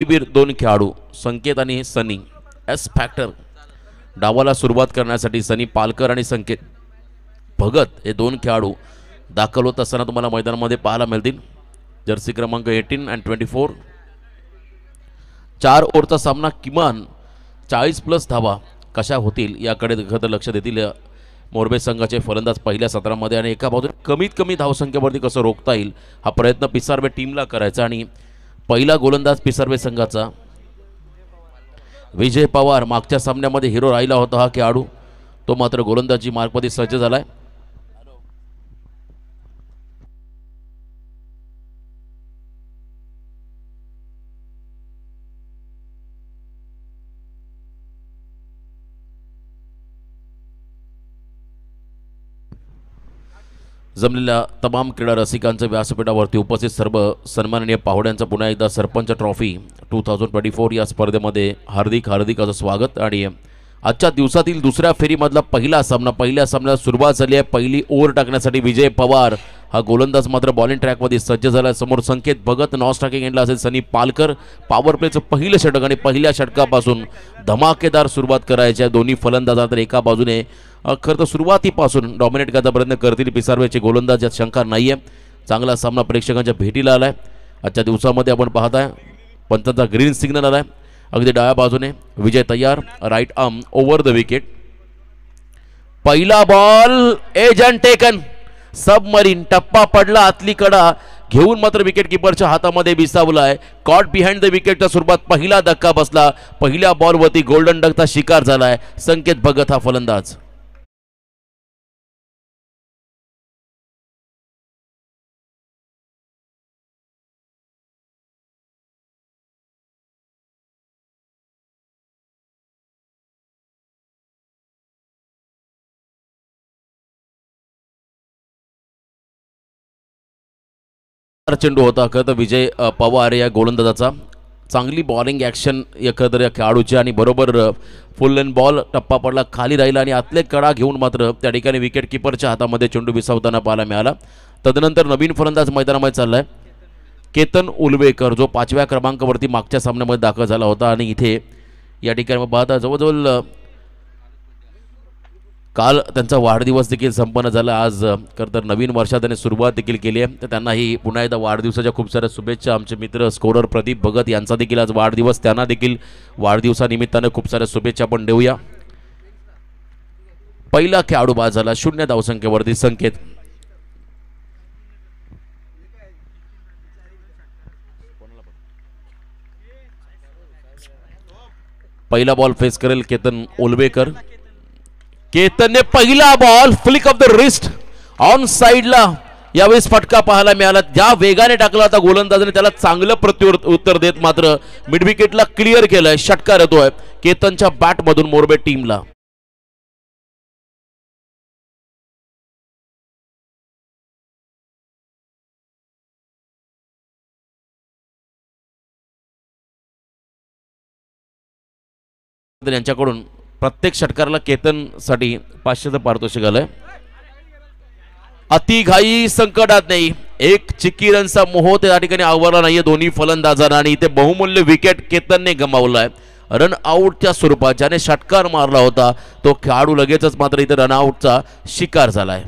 दोन खेळाडू संकेत आणि सनी एस फॅक्टर डावाला सुरुवात करण्यासाठी सनी पालकर आणि संकेत भगत हे दोन खेळाडू दाखल होत असताना तुम्हाला मैदानामध्ये पाहायला मिळतील. जर्सी क्रमांक 18 आणि 24. 4 ओव्हरचा सामना किमान 40+ धावा कशा होतील याकडे लक्ष देतील मोरबे संघाचे फलंदाज पहिल्या सत्रामध्ये. आणि एका बाजूने कमीत कमी धावसंख्येवरती कसं रोखता येईल हा प्रयत्न पिसारवे टीमला करायचा. आणि पहिला गोलंदाज पिसारवे संघाचा विजय पवार मागच्या सामन्यामध्ये हिरो राहिला होता हा खेळाडू, तो मात्र गोलंदाजी मार्कमध्ये सज्ज झालाय. जमलेल्या तमाम क्रीडा रसिकांचं व्यासपीठावरती उपस्थित सर्व सन्माननीय पाहुण्यांचं पुन्हा एकदा सरपंच ट्रॉफी 2024 या स्पर्धेमध्ये हार्दिक असं स्वागत. आणि आजच्या दिवसातील दुसऱ्या फेरीमधला पहिल्या सामन्याला सुरुवात झाली आहे. पहिली ओव्हर टाकण्यासाठी विजय पवार हा गोलंदाज मात्र बॉलिंग ट्रॅकमध्ये सज्ज झाला. समोर संकेत भगत नॉन स्ट्रायकिंग एंडला असेल सनी पालकर. पॉवर प्लेचं पहिलं षटक आणि पहिल्या षटकापासून धमाकेदार सुरुवात करायची आहे दोन्ही फलंदाज. तर एका बाजूने खरं तर सुरुवातीपासून डॉमिनेट करायचा प्रयत्न करतील पिसारवेचे गोलंदाज, यात शंका नाही आहे. चांगला सामना प्रेक्षकांच्या भेटीला आलाय. आजच्या दिवसामध्ये आपण पाहताय पंचांचा ग्रीन सिग्नल आलाय. अगदी डाव्या बाजूने विजय तयार, right arm over the wicket. पहिला ball edge and taken, submarine टप्पा पडला आतली कडा घेऊन मात्र विकेट किपरच्या हातामध्ये विसावलाय. कॉट बिहाइंड द विकेटच्या स्वरूपात पहिला धक्का बसला. पहिल्या बॉलवरती गोल्डन डकचा शिकार झालाय संकेत भगत हा फलंदाज. चेंडू होता खरं तर विजय पवार या गोलंदाजाचा. चांगली बॉलिंग ॲक्शन खरं तर या खेळाडूची. आणि बरोबर फुल लेन बॉल टप्पा पडला, खाली राहिला आणि आतले कडा घेऊन मात्र त्या ठिकाणी विकेट किपरच्या हातामध्ये चेंडू विसावताना पाहायला मिळाला. तदनंतर नवीन फलंदाज मैदानामध्ये चाललाय केतन उलवेकर, जो 5व्या क्रमांकावरती मागच्या सामन्यामध्ये दाखल झाला होता. आणि इथे या ठिकाणी पाहता जवळजवळ काल त्यांचा वाढदिवस देखील संपन्न झाला. आज खरं तर नवीन वर्षात त्यांनी सुरुवात देखील केली आहे. तर त्यांनाही पुन्हा एकदा वाढदिवसाच्या खूप साऱ्या शुभेच्छा. आमचे मित्र स्कोरर प्रदीप भगत यांचा देखील आज वाढदिवस, त्यांना देखील वाढदिवसानिमित्तानं खूप साऱ्या शुभेच्छा आपण देऊया. पहिला खेळाडू बाद झाला 0 धावसंख्येवरती संकेत. पहिला बॉल फेस करेल केतन ओलवेकर. केतनने पहिला ball flick of the wrist on साइडला यावेळेस फटका पाहायला मिळाला. ज्या वेगाने टाकला होता गोलंदाजाने त्याला चांगलं प्रत्युत्तर देत मात्र मिड विकेटला क्लिअर केलंय. षटकार येतोय केतनच्या बॅटमधून मोरबे टीमला. यांच्याकडून प्रत्येक षटकाराला केतनसाठी 500चं पारितोषिक आलंय. अतिघाई संकटात नाही, एक चिक्की रनचा मोह त्या ठिकाणी आवरला नाहीये दोन्ही फलंदाजांना. आणि इथे बहुमूल्य विकेट केतनने गमावलाय रन आउटच्या स्वरूपात. ज्याने षटकार मारला होता तो खेळाडू लगेचच मात्र इथे रन आउटचा शिकार झालाय.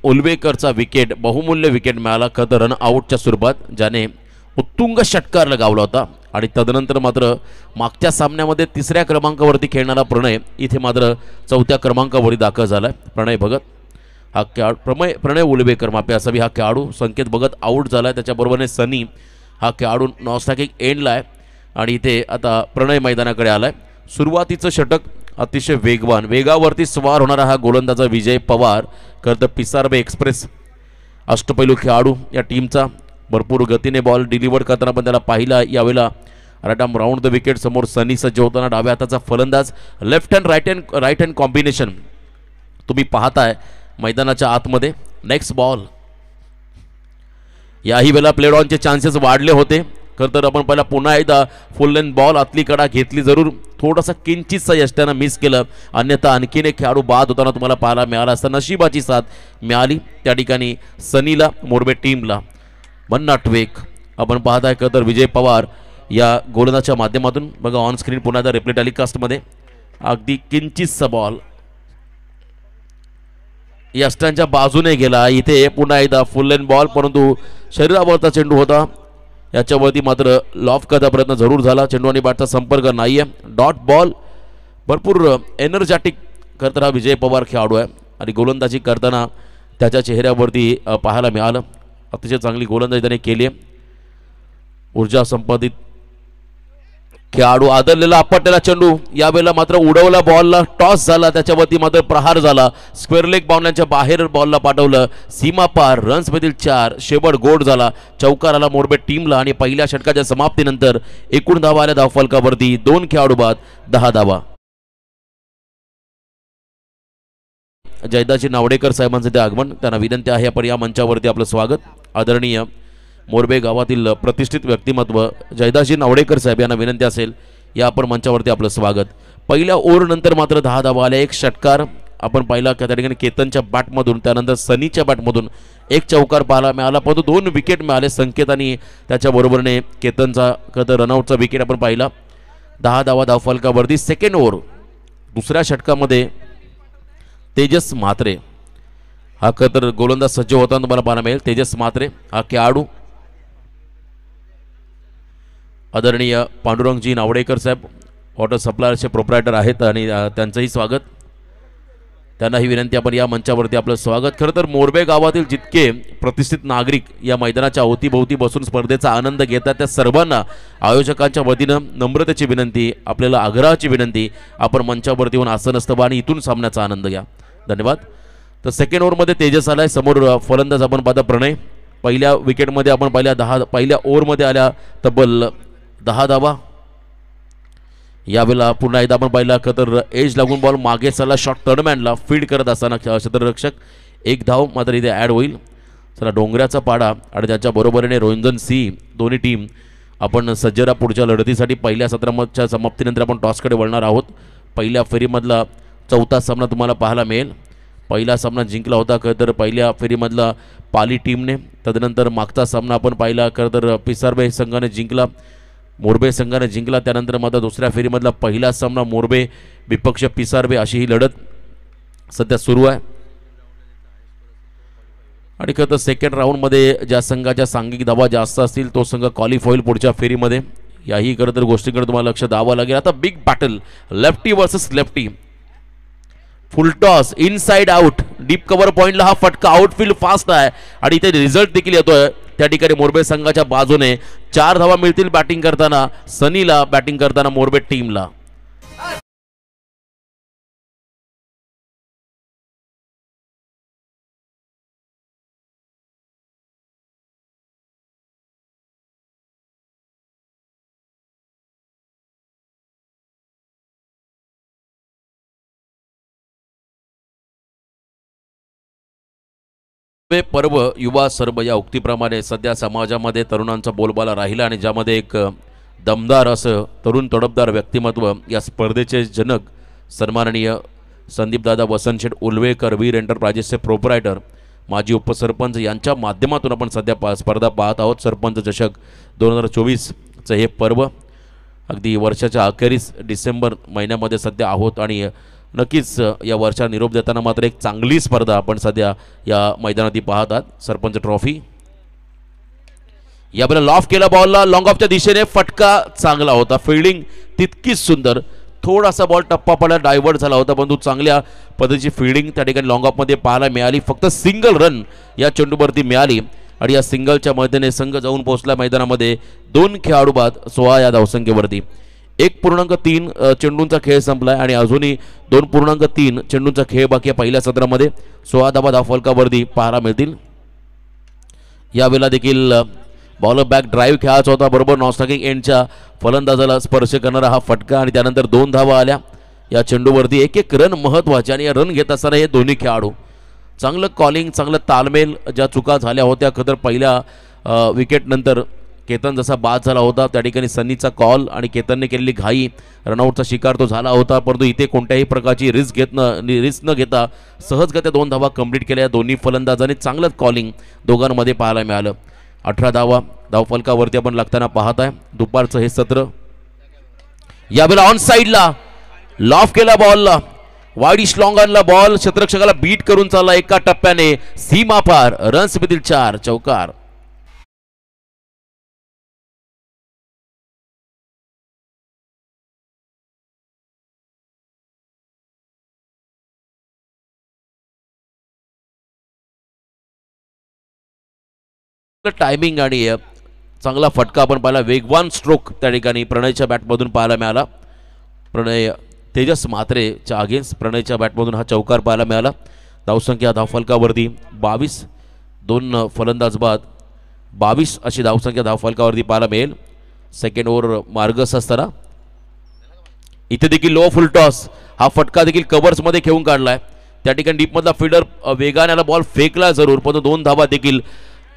उलवेकरचा विकेट, बहुमूल्य विकेट मिळाला खरं तर रन आउटच्या स्वरूपात, ज्याने उत्तुंग षटकार लगावला होता. आणि तदनंतर मात्र मागच्या सामन्यामध्ये 3ऱ्या क्रमांकावरती खेळणारा प्रणय इथे मात्र 4थ्या क्रमांकावरती दाखल झालाय. प्रणय भगत हा खेळाडू, प्रणय उलवेकर माफी असावी हा खेळाडू. संकेत भगत आऊट झालाय. त्याच्याबरोबरने सनी हा खेळाडू नॉन स्ट्रायकिंग एंडला आहे. आणि इथे आता प्रणय मैदानाकडे आलाय. सुरुवातीचं षटक अतिशय वेगवान, वेगावरती स्वार होणारा हा गोलंदाजा विजय पवार. खरं तर पिसारवे एक्सप्रेस अष्टपैलू खेळाडू या टीमचा. भरपूर गतीने बॉल डिलिव्हर करताना पण त्याला पाहिला. यावेळेला right arm round the wicket. समोर सनी सज्ज होताना डाव्या हाताचा फलंदाज. Left hand right hand combination तुम्ही पाहताय. मैदानाच्या आतमध्ये. Next ball. याही वेळेला प्लेड ऑनचे चान्सेस वाढले होते. खरं तर आपण पहिला पुन्हा एकदा फुल लेन बॉल आतली कडा घेतली जरूर, थोडासा किंचितसा यष्ट्यानं मिस केलं, अन्यथा आणखीन एक खेळाडू बाद होताना तुम्हाला पाहायला मिळाला असता. नशिबाची साथ मिळाली त्या ठिकाणी सनीला, मोरबे टीमला. 1 नॉट वेक आपण पाहत आहे. खरं तर विजय पवार या गोलंदाजच्या माध्यमातून बघा ऑन स्क्रीन पुन्हा एकदा रिप्ले टेलिकास्टमध्ये अगदी किंचितसा बॉल यष्ट्यांच्या बाजूने गेला. इथे पुन्हा एकदा फुल लेन बॉल, परंतु शरीरावरचा चेंडू होता, याच्यावरती मात्र लॉफ करता प्रयत्न जरूर झाला. चेंडू आणि बॅटचा संपर्क नाही आहे. Dot ball. भरपूर एनर्जॅटिक खरं तर हा विजय पवार खेळाडू आहे आणि गोलंदाजी करताना त्याच्या चेहऱ्यावरती पाहायला मिळालं. अतिशय चांगली गोलंदाजी त्याने केली आहे. ऊर्जा संपादित खेळाडू, आदरलेला आपटलेला चेंडू, यावेळेला मात्र उडवला, बॉलला टॉस झाला, त्याच्यावरती मात्र प्रहार झाला. स्क्वेअर लेग बाउंड्रीच्या बाहेर बॉलला पाठवलं, सीमा पार, रन्स मधील 4, शेवट गोड झाला. चौकार आला मोरबे टीमला आणि पहिल्या षटकाच्या समाप्तीनंतर एकूण धावा आल्या धावफलकावरती 2 खेळाडू बाद, 10 धावा. जयदाजी नावडेकर साहेबांचे ते आगमन, त्यांना विनंती आहे आपण या मंचावरती आपलं स्वागत. आदरणीय मोरबे गावातील प्रतिष्ठित व्यक्तिमत्व जयदाजी नावडेकर साहेब यांना विनंती असेल या आपण मंचावरती आपलं स्वागत. पहिल्या ओव्हरनंतर मात्र 10 धावा आल्या, 1 षटकार आपण पाहिला त्या ठिकाणी केतनच्या बॅटमधून, त्यानंतर सनीच्या बॅटमधून 1 चौकार पाहायला मिळाला, परंतु 2 विकेट मिळाले. संकेत आणि त्याच्याबरोबरने केतनचा रनआउटचा विकेट आपण पाहिला. 10 धावा धावफलकावरती. सेकंड ओव्हर दुसऱ्या षटकामध्ये तेजस म्हात्रे हा खतर गोलंदाज सज्ज होताना तुम्हाला पाहायला मिळेल. तेजस म्हात्रे हा खेळाडू आदरणीय पांडुरंगजी नावडेकर साहेब वॉटर सप्लायरचे प्रोप्रायटर आहेत आणि त्यांचंही स्वागत. त्यांनाही विनंती आपण या मंचावरती आपलं स्वागत. खरं तर मोरबे गावातील जितके प्रतिष्ठित नागरिक या मैदानाच्या अवतीभोवती बसून स्पर्धेचा आनंद घेतात त्या सर्वांना आयोजकांच्या वतीनं नम्रतेची विनंती, आपल्याला आग्रहाची विनंती, आपण मंचावरती येऊन आसनस्थ व्हा आणि इथून सामन्याचा आनंद घ्या. धन्यवाद. तर सेकंड ओव्हरमध्ये तेजस आलाय, समोर फलंदाज आपण पाहता प्रणय. पहिल्या विकेटमध्ये आपण पहिल्या ओव्हरमध्ये आल्या तब्बल 10 धावा. यावेळेला पुन्हा एकदा आपण पाहिला खतर एज लागून बॉल मागे चला, शॉट टर्नमॅनला फीड करत असताना क्षेत्ररक्षक 1 धाव मात्र इथे ॲड होईल. चला डोंगऱ्याचा पाडा आणि त्याच्या बरोबरीने रोहिंजन सी दोन्ही टीम आपण सज्जरा पुढच्या लढतीसाठी पहिल्या सत्राच्या समाप्तीनंतर आपण टॉसकडे वळणार आहोत. पहिल्या फेरीमधला 4था सामना तुम्हाला पाहायला मिळेल. पहिला सामना जिंकला होता खरं तर पहिल्या फेरीमधला पाली टीमने, तदनंतर मागचा सामना आपण पाहिला खरं तर पिसारबे संघाने जिंकला, मोरबे संघाने जिंकला. त्यानंतर मात्र दुसऱ्या फेरीमधला पहिला सामना मोरबे विपक्ष पिसारबे अशी ही लढत सध्या सुरू आहे. आणि खरं तर सेकंड राऊंडमध्ये ज्या संघाच्या सांघिक धावा जास्त असतील तो संघ क्वालिफाय होईल पुढच्या फेरीमध्ये. याही खरं तर गोष्टीकडे तुम्हाला लक्ष द्यावं लागेल. आता big battle, lefty versus lefty, फुल toss, inside out, deep cover पॉइंटला हा फटका, आउटफील्ड फास्ट आहे आणि इथे रिझल्ट देखील येतोय. त्या ठिकाणी मोरबे संघाच्या बाजूने 4 धावा मिळतील बॅटिंग करताना सनीला, बॅटिंग करताना मोरबे टीमला. पर्व युवा सर्व या उक्तीप्रमाणे सध्या समाजामध्ये तरुणांचा बोलबाला राहिला आणि ज्यामध्ये एक दमदार असं तरुण तडफदार व्यक्तिमत्व या स्पर्धेचे जनक सन्माननीय संदीपदादा वसंतशेठ उलवेकर, वीर एंटरप्राइजेसचे प्रोप्रायटर, माजी उपसरपंच यांच्या माध्यमातून आपण सध्या स्पर्धा पाहत आहोत. सरपंच चषक 2024चं हे पर्व अगदी वर्षाच्या अखेरीस डिसेंबर महिन्यामध्ये सध्या आहोत आणि नक्कीच या वर्षा निरोप देताना मात्र एक चांगली स्पर्धा आपण सध्या या मैदानात पाहतात. सरपंच ट्रॉफी यावेळेला लॉफ केला बॉलला, लॉंग ऑफच्या दिशेने फटका चांगला होता, फिल्डिंग तितकीच सुंदर, थोडासा बॉल टप्पा पडला, डायव्हर्ट झाला होता, परंतु चांगल्या पद्धतीची फिल्डिंग त्या ठिकाणी लॉंग ऑफमध्ये पाहायला मिळाली. फक्त सिंगल रन या चेंडूवरती मिळाली आणि या सिंगलच्या मदतीने संघ जाऊन पोहोचला मैदानामध्ये 2 खेळाडू बाद 16 या धावसंख्येवरती. 1.3 चेंडूंचा खेळ संपलाय आणि अजूनही 2.3 चेंडूंचा खेळ बाकी आहे. पहिल्या सत्रामध्ये 16 धावा धावफलकावरती पाहायला मिळतील. यावेळेला देखील बॉलर बॅक ड्राईव्ह खेळायचा होता, बरोबर नॉस्टॉकिंग एंडच्या फलंदाजाला स्पर्श करणारा हा फटका आणि त्यानंतर 2 धावा आल्या या चेंडूवरती. 1-1 रन महत्त्वाचे आणि या रन घेत असताना हे दोन्ही खेळाडू चांगलं कॉलिंग, चांगलं तालमेल. ज्या चुका झाल्या होत्या खतर पहिल्या विकेटनंतर केतन जसा बाद झाला होता त्या ठिकाणी सन्नीचा कॉल आणि केतनने केलेली घाई, रनआउटचा शिकार तो झाला होता. परंतु इथे कोणत्याही प्रकारची रिस्क न घेता सहजगत्या 2 धावा कंप्लीट केल्या दोन्ही फलंदाजांनी. चांगलंच कॉलिंग दोघांमध्ये पाहायला मिळालं. 18 धावा धावफलकावरती आपण लागताना पाहत आहे दुपारचं हे सत्र. यावेळेला ऑन साईडला लॉफ केला बॉलला, वाईड लॉंग आणला बॉल, क्षेत्ररक्षकाला बीट करून चालला एका टप्प्याने सीमा पार. रन्स मधील 4, चौकार. टायमिंग आणि चांगला फटका आपण पाहिला. वेगवान स्ट्रोक त्या ठिकाणी प्रणयच्या बॅटमधून पाहायला मिळाला. प्रणय तेजस म्हात्रेच्या अगेन्स्ट प्रणयच्या बॅटमधून हा चौकार पाहायला मिळाला. धावसंख्या धावफलकावरती 22, 2 फलंदाज बाद 22 अशी धावसंख्या धावफलकावरती पाहायला मिळेल. सेकंड ओव्हर मार्गस असताना इथे देखील लो फुल टॉस हा फटका देखील कव्हर्समध्ये खेळून काढलाय. त्या ठिकाणी डीपमधला फिल्डर वेगाने बॉल फेकला जरूर, पण 2 धावा देखील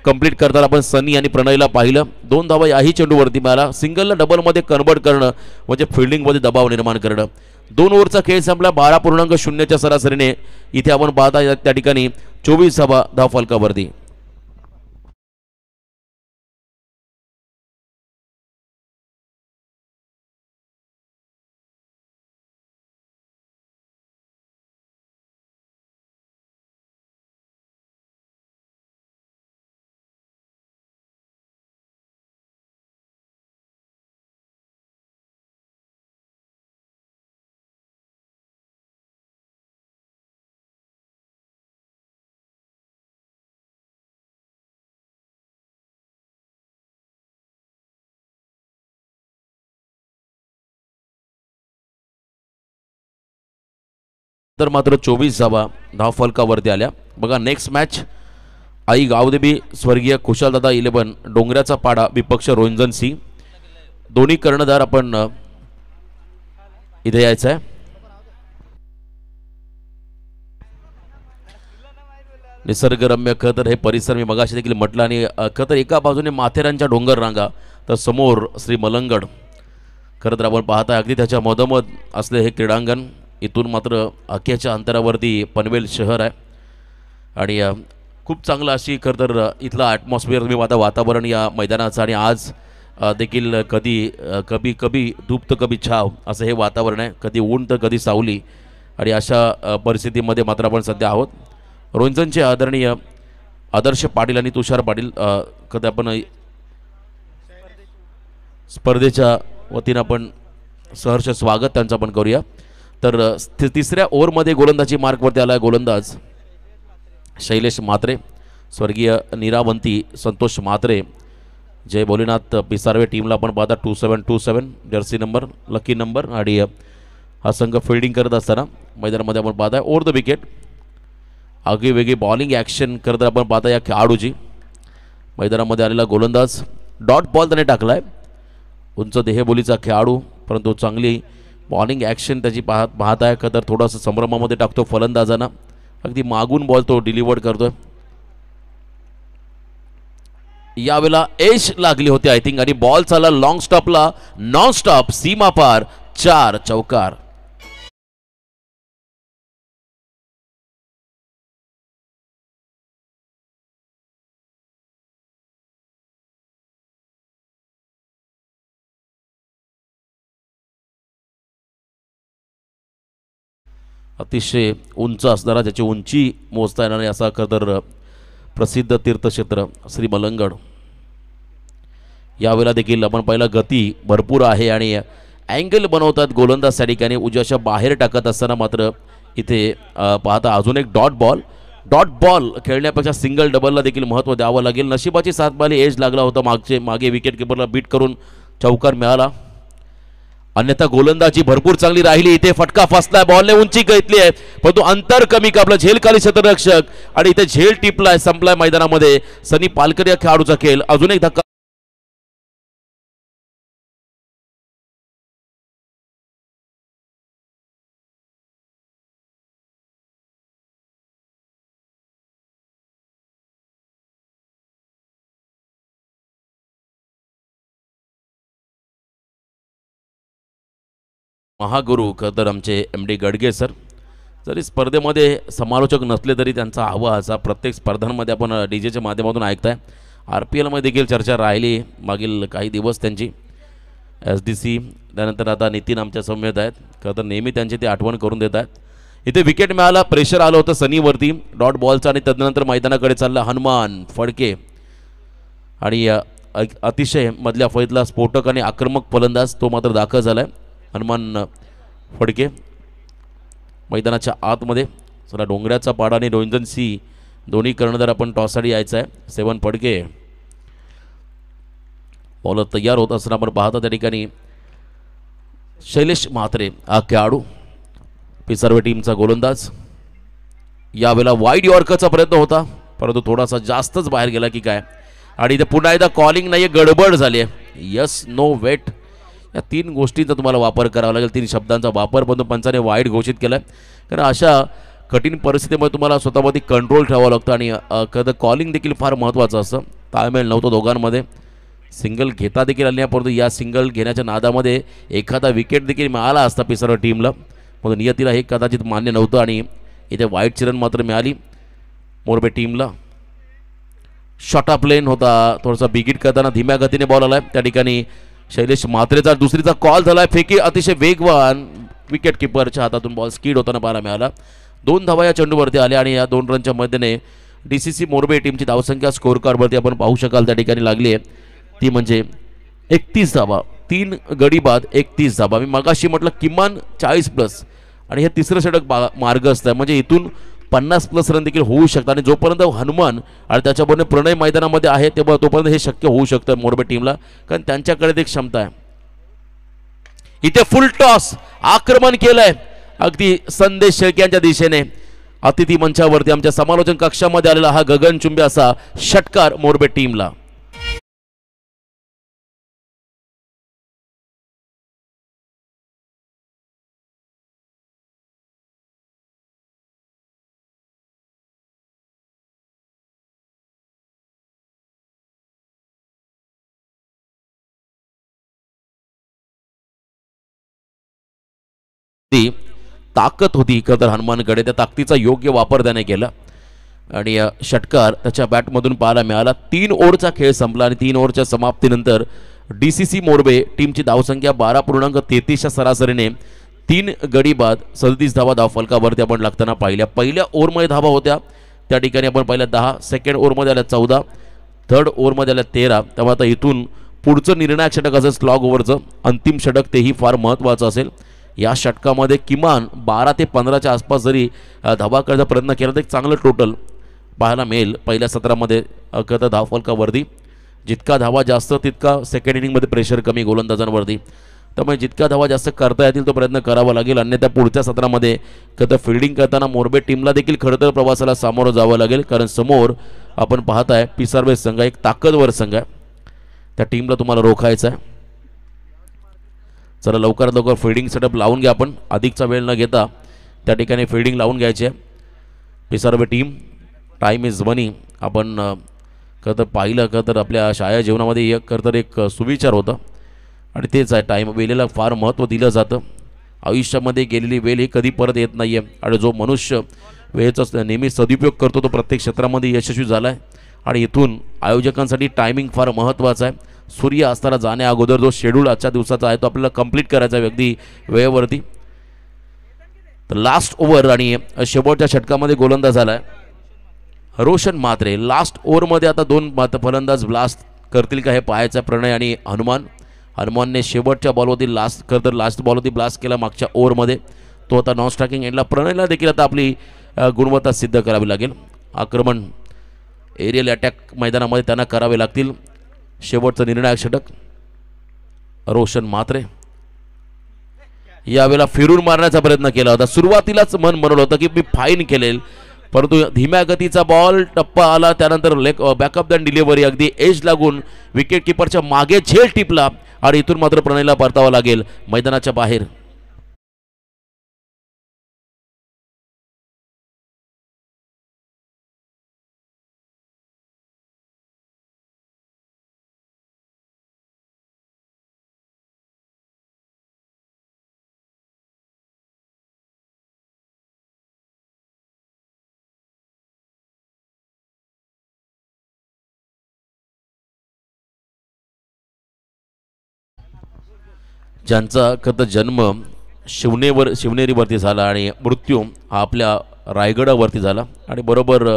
कंप्लीट करताना आपण सनी आणि प्रणयला पाहिलं. 2 धावा याही चेंडूवरती मिळाला. सिंगलला डबलमध्ये कन्वर्ट करणं म्हणजे फिल्डिंगमध्ये दबाव निर्माण करणं. 2 ओव्हरचा खेळ संपला 12.0च्या सरासरीने. इथे आपण पाहता त्या ठिकाणी 24 धावा धावफलकावरती. तर मात्र 24 धावा धावफलकावरती आल्या. बघा नेक्स्ट मॅच आई गावदेवी स्वर्गीय खुशालदादा 11 डोंगऱ्याचा पाडा विपक्ष रोंजन सिंह. दोन्ही कर्णधार आपण इथे यायचं आहे. निसर्गरम्य खतर हे परिसर मी मगाशी देखील म्हटलं. आणि खतर एका बाजूने माथेरानच्या डोंगर रांगा तर समोर श्री मलंगड. खरं तर आपण पाहताय अगदी त्याच्या मधोमध असले हे क्रीडांगण. इथून मात्र अख्याच्या अंतरावरती पनवेल शहर आहे. आणि खूप चांगलं अशी खरं तर इथला ॲटमॉस्फिअर तुम्ही आता वातावरण या मैदानाचं. आणि आज देखील कभी कभी धूप तर कभी छाव असं हे वातावरण आहे. कधी ऊन तर कधी सावली. आणि अशा परिस्थितीमध्ये मात्र आपण सध्या आहोत. रोंजनचे आदरणीय आदर्श पाटील आणि तुषार पाटील कधी आपण स्पर्धेच्या वतीनं आपण सहर्ष स्वागत त्यांचं आपण करूया. तर तिसऱ्या ओव्हरमध्ये गोलंदाजी मार्कवरती आला गोलंदाज शैलेश म्हात्रे. स्वर्गीय नीरावंती संतोष म्हात्रे जय भोलेनाथ पिसारवे टीमला आपण पाहता 2727 जर्सी नंबर लकी नंबर. आणि हा संघ फिल्डिंग करत असताना मैदानामध्ये आपण पाहताय ओव्हर द विकेट आगळी वेगळी बॉलिंग ॲक्शन करत आपण पाहता या खेळाडूची. मैदानामध्ये आलेला गोलंदाज डॉट बॉल त्याने टाकलाय. उंच देहबोलीचा खेळाडू परंतु चांगली बॉलिंग ॲक्शन त्याची पाहत आहे. का तर थोडंसं संभ्रमामध्ये टाकतो फलंदाजांना. अगदी मागून बॉल तो डिलिव्हर करतोय. यावेळेला एज लागली होती आय थिंक. आणि बॉल चालला लॉंग स्टॉपला नॉन स्टॉप सीमा पार 4 चौकार. अतिशय उंच असणारा ज्याची उंची मोजता येणार नाही असा खतर प्रसिद्ध तीर्थक्षेत्र श्री मलंगड. यावेळेला देखील आपण पाहिलं गती भरपूर आहे आणि अँगल बनवतात गोलंदाज त्या ठिकाणी उजव्याच्या बाहेर टाकत असताना. मात्र इथे पाहता अजून एक डॉट बॉल खेळण्यापेक्षा सिंगल डबलला देखील महत्त्व द्यावं लागेल. नशिबाची साथ बाली एज लागला होता मागे विकेट किपरला बीट करून चौकार मिळाला. अन्यथा गोलंदाजी भरपूर चांगली राहिली. इथे फटका फसलाय बॉलने उंची घेतली आहे परंतु अंतर कमी कापलं झेलखाली क्षेत्ररक्षक. आणि इथे झेल टिपलाय संपलाय मैदानामध्ये. सनी पालकर या खेळाडूचा खेळ. अजून एक धक्का महागुरू खरं तर आमचे MD गडगे सर. जरी स्पर्धेमध्ये समालोचक नसले तरी त्यांचा आवाज हा प्रत्येक स्पर्धांमध्ये आपण DJच्या माध्यमातून ऐकताय. RPLमध्ये देखील चर्चा राहिली मागील काही दिवस त्यांची. SDC त्यानंतर आता नितीन आमच्या समवेत आहेत. खरं तर नेहमी त्यांची ते आठवण करून देत आहेत. इथे विकेट मिळाला, प्रेशर आलं होतं सनीवरती डॉट बॉलचा आणि तदनंतर मैदानाकडे चालला हनुमान फडके आणि अतिशय मधल्या फळीतला स्फोटक आणि आक्रमक फलंदाज तो मात्र दाखल झाला आहे. हनुमान फडके मैदानाच्या आतमध्ये. चला डोंगऱ्याचा पाडा आणि रोंजन सी दोन्ही कर्णधार आपण टॉससाठी यायचं आहे. 7 फडके बॉलर तयार होत असताना आपण पाहता त्या ठिकाणी शैलेश म्हात्रे हा खेळाडू पिसार्वे टीमचा गोलंदाज. यावेळेला वाईड यॉर्करचा प्रयत्न होता परंतु थोडासा जास्तच बाहेर गेला की काय. आणि इथे पुन्हा एकदा कॉलिंग नाही, गडबड झाली आहे. यस नो वेट या 3 गोष्टींचा तुम्हाला वापर करावा लागेल. 3 शब्दांचा वापर पण पंचाने वाईड घोषित केला आहे. कारण अशा कठीण परिस्थितीमध्ये तुम्हाला स्वतःवरती कंट्रोल ठेवावं लागतं आणि कधी कॉलिंग देखील फार महत्त्वाचं असतं. ताळमेळ नव्हतं दोघांमध्ये. सिंगल घेता देखील आली नाही परंतु या सिंगल घेण्याच्या नादामध्ये एखादा विकेट देखील मिळाला असता पिसार्वे टीमला. मग नियतीला हे कदाचित मान्य नव्हतं आणि इथे वाईट चिरण मात्र मिळाली मोरबे टीमला. शॉर्ट ऑफ लेन होता, थोडासा बिगिट करताना धीम्या गतीने बॉल आलाय. त्या ठिकाणी शैलेश म्हात्रेचा दुसरीचा कॉल झालाय. फेकी अतिशय वेगवान, विकेट किपरच्या हातातून बॉल स्कीड होताना पाहायला मिळाला. 2 धावा या चेंडूवरती आल्या आणि या 2 रनच्या मध्येने DCC मोरबे टीमची धावसंख्या स्कोअर कार्डवरती आपण पाहू शकाल त्या ठिकाणी लागली आहे. ती म्हणजे 31 धावा. 3 गडी बाद 31 धावा. मी मगाशी म्हटलं किमान 40+ आणि हे तिसरं षटक मार्ग असतं म्हणजे इथून 50+ रन देखील होऊ शकतात. आणि जोपर्यंत हनुमान आणि त्याच्याबरोबर प्रणय मैदानामध्ये आहे तेव्हा तोपर्यंत हे शक्य होऊ शकतं मोरबे टीमला, कारण त्यांच्याकडे एक क्षमता आहे. इथे फुल टॉस आक्रमण केलंय अगदी संदेश शेळक्यांच्या दिशेने. अतिथी मंचावरती आमच्या समालोचन कक्षामध्ये आलेला हा गगनचुंबी असा षटकार मोरबे टीमला. ती ताकद होती खरं तर हनुमानकडे. त्या ताकदीचा योग्य वापर त्याने केला आणि षटकार त्याच्या बॅटमधून पाहायला मिळाला. 3 ओव्हरचा खेळ संपला आणि 3 ओव्हरच्या समाप्तीनंतर DCC मोरबे टीमची धावसंख्या 12.33च्या सरासरीने 3 गडी बाद 37 धावा धावफलकावरती आपण लागताना पाहिल्या. पहिल्या ओव्हरमध्ये धावा होत्या त्या ठिकाणी आपण पाहिल्या 10, सेकंड ओव्हरमध्ये आल्या 14, थर्ड ओव्हरमध्ये आल्या 13. त्यामुळे आता इथून पुढचं निर्णायक षटक असेल स्लॉग ओव्हरचं अंतिम षटक, तेही फार महत्त्वाचं असेल. या षटकामध्ये किमान 12 ते 15च्या आसपास जरी धावा करण्याचा प्रयत्न केला तर एक चांगलं टोटल पाहायला मिळेल पहिल्या सत्रामध्ये. तर धावफलकावरती जितका धावा जास्त तितका सेकंड इनिंगमध्ये प्रेशर कमी गोलंदाजांवरती. त्यामुळे जितका धावा जास्त करता येतील तो प्रयत्न करावा लागेल. अन्यथा पुढच्या सत्रामध्ये खरं फिल्डिंग करताना मोरबे टीमला देखील खडतर प्रवासाला सामोरं जावं लागेल, कारण समोर आपण पाहताय पिसार्वे संघ एक ताकदवर संघ आहे. त्या टीमला तुम्हाला रोखायचं आहे. चला लवकरात लवकर फिल्डिंग सेटअप लावून घ्या. आपण अधिकचा वेळ न घेता त्या ठिकाणी फिल्डिंग लावून घ्यायची आहे पिसार्वे टीम. टाईम इज मनी आपण खरं तर पाहिलं खरं तर आपल्या शाळा जीवनामध्ये एक खरं तर एक सुविचार होता आणि तेच आहे, टाईम वेळेला फार महत्त्व दिलं जातं. आयुष्यामध्ये गेलेली वेळ ही कधी परत येत नाही आहे आणि जो मनुष्य वेळेचा नेहमी सदुपयोग करतो तो प्रत्येक क्षेत्रामध्ये यशस्वी झाला आहे. आणि इथून आयोजकांसाठी टायमिंग फार महत्त्वाचा आहे. सूर्य अस्ताला जाण्या अगोदर जो शेड्यूल आजच्या दिवसाचा आहे तो आपल्याला कंप्लीट करायचा आहे अगदी वेळेवरती. तर लास्ट ओव्हर आणि शेवटच्या षटकामध्ये गोलंदाज झाला आहे रोशन म्हात्रे. लास्ट ओव्हरमध्ये आता 2 फलंदाज ब्लास्ट करतील का हे पाहायचं आहे. प्रणय आणि हनुमानने शेवटच्या बॉलवरती लास्ट बॉलवरती ब्लास्ट केला मागच्या ओव्हरमध्ये. तो आता नॉन स्ट्रायकिंग एंडला. प्रणयला देखील आता आपली गुणवत्ता सिद्ध करावी लागेल. आक्रमण एरियल अटॅक मैदानामध्ये त्यांना करावे लागतील. शेवटचं निर्णायक षटक रोशन म्हात्रे यावेळेला फिरून मारण्याचा प्रयत्न केला होता. सुरुवातीलाच मन म्हणलं होतं की मी फाईन केलेल, परंतु धीम्या गतीचा बॉल टप्पा आला. त्यानंतर बॅकअप दॅन डिलिव्हरी अगदी एज लागून विकेट किपरच्या मागे झेल टिपला आणि इथून मात्र प्रणयला परतावं लागेल मैदानाच्या बाहेर. ज्यांचा खरं तर जन्म शिवनेरीवरती झाला आणि मृत्यू हा आपल्या रायगडावरती झाला आणि बरोबर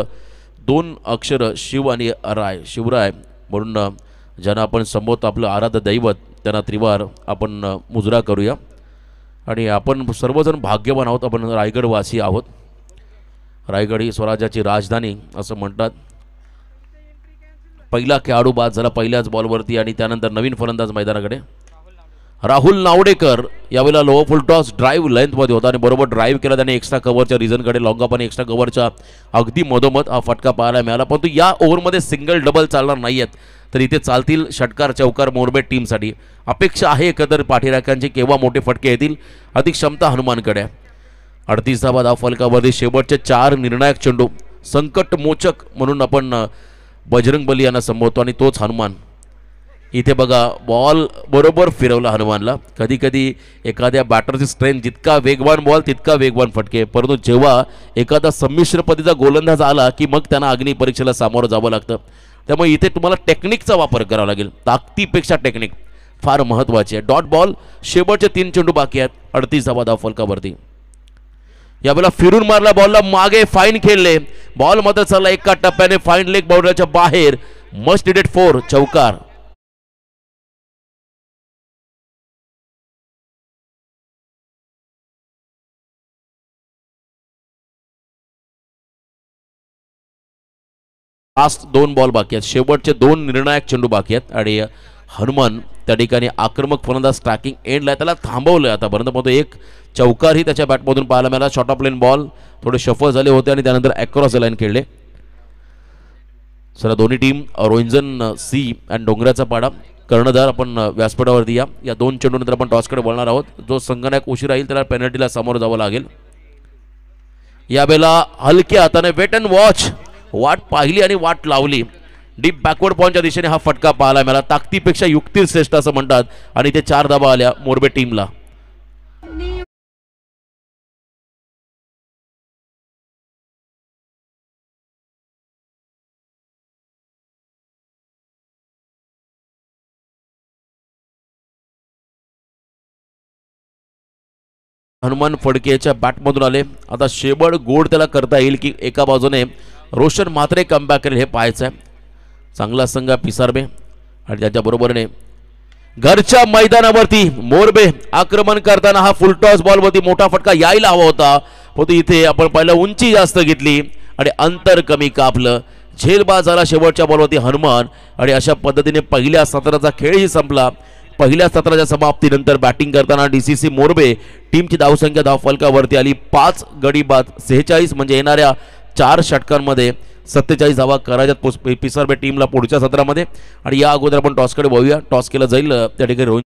दोन अक्षर शिव आणि राय शिवराय म्हणून ज्यांना आपण संबोधतो आपलं आराध्य दैवत त्यांना त्रिवार आपण मुजरा करूया. आणि आपण सर्वजण भाग्यवान आहोत, आपण रायगडवासी आहोत. रायगड ही स्वराज्याची राजधानी असं म्हणतात. पहिला खेळाडू बाद झाला पहिल्याच बॉलवरती आणि त्यानंतर नवीन फलंदाज मैदानाकडे राहुल नावडेकर. यावेळेला लो फुल टॉस ड्राईव्ह लेंथमध्ये होता आणि बरोबर ड्राईव्ह केला त्याने एक्स्ट्रा कव्हरच्या रिझनकडे. लॉंग आणि एक्स्ट्रा कव्हरच्या अगदी मधोमध हा फटका पाहायला मिळाला. परंतु या ओव्हरमध्ये सिंगल डबल चालणार नाही आहेत, तर इथे चालतील षटकार चौकार मोरबेट टीमसाठी. अपेक्षा आहे एकंदर पाठीराख्यांची केव्हा मोठे फटके येतील, अधिक क्षमता हनुमानकडे. 38 धावा फलकावरती शेवटचे 4 निर्णायक चेंडू. संकट मोचक म्हणून आपण बजरंग बली यांना संबोधतो आणि तोच हनुमान. इथे बघा बॉल बरोबर फिरवला हनुमानला. कधी कधी एखाद्या बॅटरची स्ट्रेंथ जितका वेगवान बॉल तितका वेगवान फटके, परंतु जेव्हा एखादा संमिश्र पद्धतीचा गोलंदाज आला की मग त्यांना अग्नी परीक्षेला सामोरं जावं लागतं. त्यामुळे इथे तुम्हाला टेक्निकचा वापर करावा लागेल. ताकदीपेक्षा टेक्निक फार महत्त्वाची आहे. डॉट बॉल शेवटचे 3 चेंडू बाकी आहेत. 38 धावा फलकावरती. यावेळेला फिरून मारला बॉलला मागे फाईन खेळले. बॉल मात्र चालला एका टप्प्याने फाईन लेग बाउंड्रीच्या बाहेर. मस्ट डिडेड 4 चौकार. लास्ट 2 बॉल बाकी आहेत. शेवटचे 2 निर्णायक चेंडू बाकी आहेत आणि हनुमान त्या ठिकाणी आक्रमक फलंदाज ट्रॅकिंग एंडला त्याला थांबवलं आतापर्यंत. परंतु एक चौकारही त्याच्या बॅटमधून पाहायला मिळाला. शॉर्ट ऑफ लेन बॉल थोडे शफल झाले होते आणि त्यानंतर अक्रॉस द लाईन खेळले. चला दोन्ही टीम रोहिंजन सी आणि डोंगराचा पाडा कर्णधार आपण व्यासपीठावरती या 2 चेंडूनंतर आपण टॉसकडे बोलणार आहोत. जो संघनायक उशीर राहील त्याला पेनल्टीला सामोरं जावं लागेल. यावेळेला हलक्या हाताने वेट अँड वॉच वाट पाहिली आणि वाट लावली. डीप बॅकवर्ड पॉईंटच्या दिशेने हा फटका पाहायला मिळाला. ताकदीपेक्षा युक्ती श्रेष्ठ असं म्हणतात आणि ते 4 धावा आल्या मोरबे टीमला. हनुमान फडकेच्या बॅटमधून आले. आता शेबड गोड त्याला करता येईल की एका बाजूने रोशन मात्रे कमबॅक करेल हे पाहायचं आहे. चांगला संघ पिसारबे आणि त्याच्या बरोबरीने घरच्या मैदानावरती मोरबे आक्रमण करताना हा फुलटॉस बॉलवरती मोठा फटका यायला हवा होता, परंतु इथे आपण पहिला उंची जास्त घेतली आणि अंतर कमी कापलं. झेलबाज झाला शेवटच्या बॉलवरती हनुमान आणि अशा पद्धतीने पहिल्या सत्राचा खेळही संपला. पहिल्या सत्राच्या समाप्तीनंतर बॅटिंग करताना डीसीसी मोरबे टीमची धावसंख्या धावफलकावरती आली 5 गडी बाद 46 म्हणजे येणाऱ्या 4 षटकांमध्ये 47 धावा करायच्यात पिसारबे टीमला पुढच्या सत्रामध्ये. आणि या अगोदर आपण टॉसकडे वळूया. टॉस केलं जाईल त्या ठिकाणी रोहित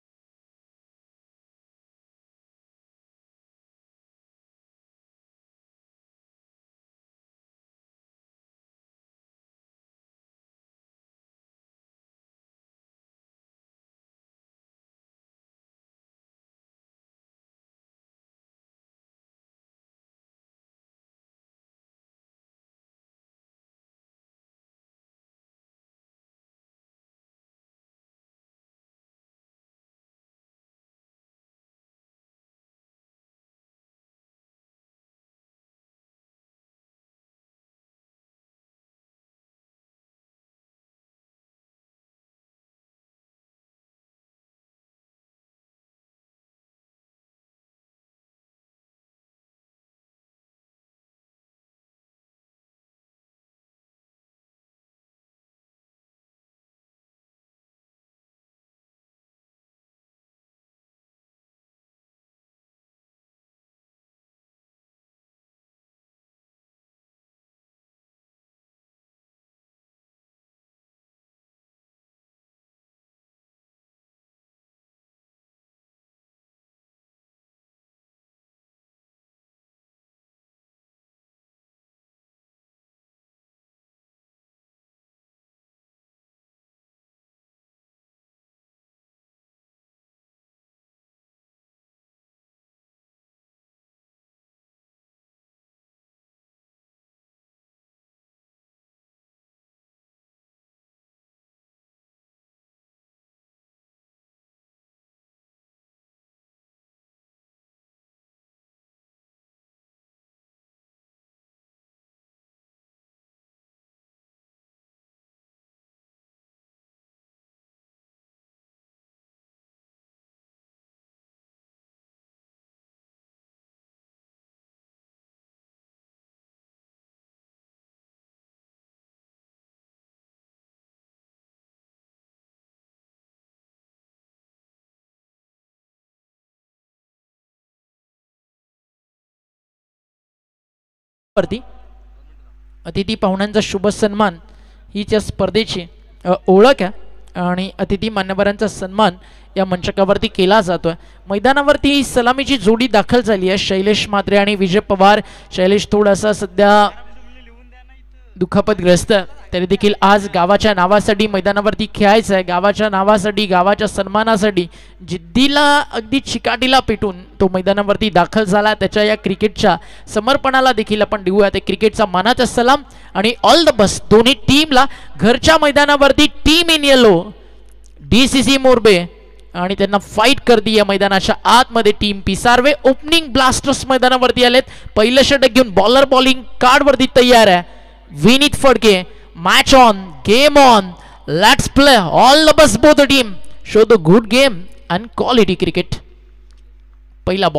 वरती अतिथी पाहुण्यांचा शुभ सन्मान हीच या स्पर्धेची ओळख आहे आणि अतिथी मान्यवरांचा सन्मान या मंचकावरती केला जातोय. मैदानावरती सलामीची जोडी दाखल झाली आहे, शैलेश म्हात्रे आणि विजय पवार. शैलेश थोडासा सध्या दुखापतग्रस्त तरी देखील आज गावाच्या नावासाठी मैदानावरती खेळायचं आहे. गावाच्या नावासाठी, गावाच्या सन्मानासाठी जिद्दीला अगदी चिकाटीला पेटून तो मैदानावरती दाखल झाला. त्याच्या या क्रिकेटच्या समर्पणाला देखील आपण देऊया ते क्रिकेटचा मानाचा सलाम आणि ऑल द बेस्ट दोन्ही टीमला. घरच्या मैदानावरती team in yellow DCC Morbe आणि त्यांना फाईट करते या मैदानाच्या आतमध्ये टीम पिसारवे. ओपनिंग ब्लास्टर्स मैदानावरती आलेत. पहिलं षटक घेऊन बॉलर बॉलिंग कार्डवरती तयार आहे. Vineet Phadke. Match on, game on, let's play. All the best both the team. Show the good game and quality cricket. पहिला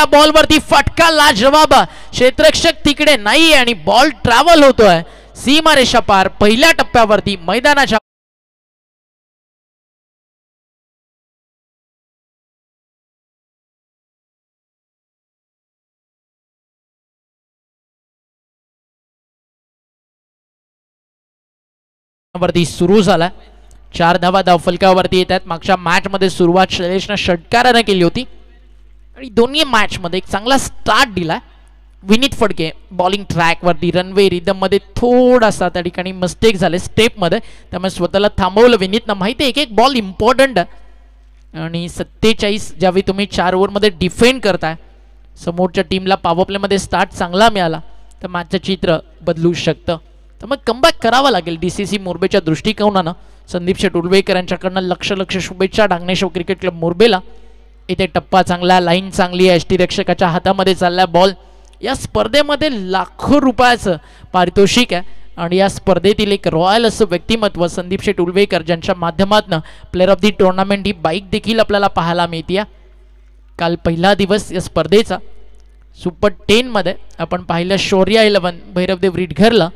बॉल वरती फटका लाजवाब. क्षेत्ररक्षक तिकडे नाही आणि बॉल ट्रॅव्हल होतोय सीमारेषा पार. पहिल्या टप्प्यावरती मैदानाच्या वरती सुरू झाला. 4 धावा धावफलकावरती येतात. मागच्या मॅच मध्ये सुरुवात शैलेशनं षटकाराने केली होती आणि दोन्ही मॅच मध्ये एक चांगला स्टार्ट दिला. विनीत फडके बॉलिंग ट्रॅक वरती रनवे रिदम मध्ये थोडासा त्या ठिकाणी मिस्टेक झाले स्टेप मध्ये, त्यामुळे स्वतःला थांबवलं विनीतनं. माहिती आहे एक बॉल इम्पॉर्टंट आणि 47 ज्यावेळी तुम्ही 4 ओव्हरमध्ये डिफेंड करताय, समोरच्या टीमला पॉवर प्ले मध्ये स्टार्ट चांगला मिळाला तर मॅचचं चित्र बदलू शकतं. तर मग कमबॅक करावा लागेल DCC मोरबेच्या दृष्टिकोनानं. संदीप शेट उर्वेकर यांच्याकडनं लक्ष शुभेच्छा डांगणेश्वर क्रिकेट क्लब मोरबेला. इथे टप्पा चांगला, लाईन चांगली आहे. यष्टीरक्षकाच्या हातामध्ये चाललाय बॉल. या स्पर्धेमध्ये लाखो रुपयाचं पारितोषिक आहे आणि या स्पर्धेतील एक रॉयल असं व्यक्तिमत्व संदीप शेट उर्वेकर ज्यांच्या माध्यमातून player of the tournament he bike देखील आपल्याला पाहायला मिळते. काल पहिला दिवस या स्पर्धेचा. सुपर 10 मध्ये आपण पाहिलं शौर्या 11 भैरवदेव रिटघरला,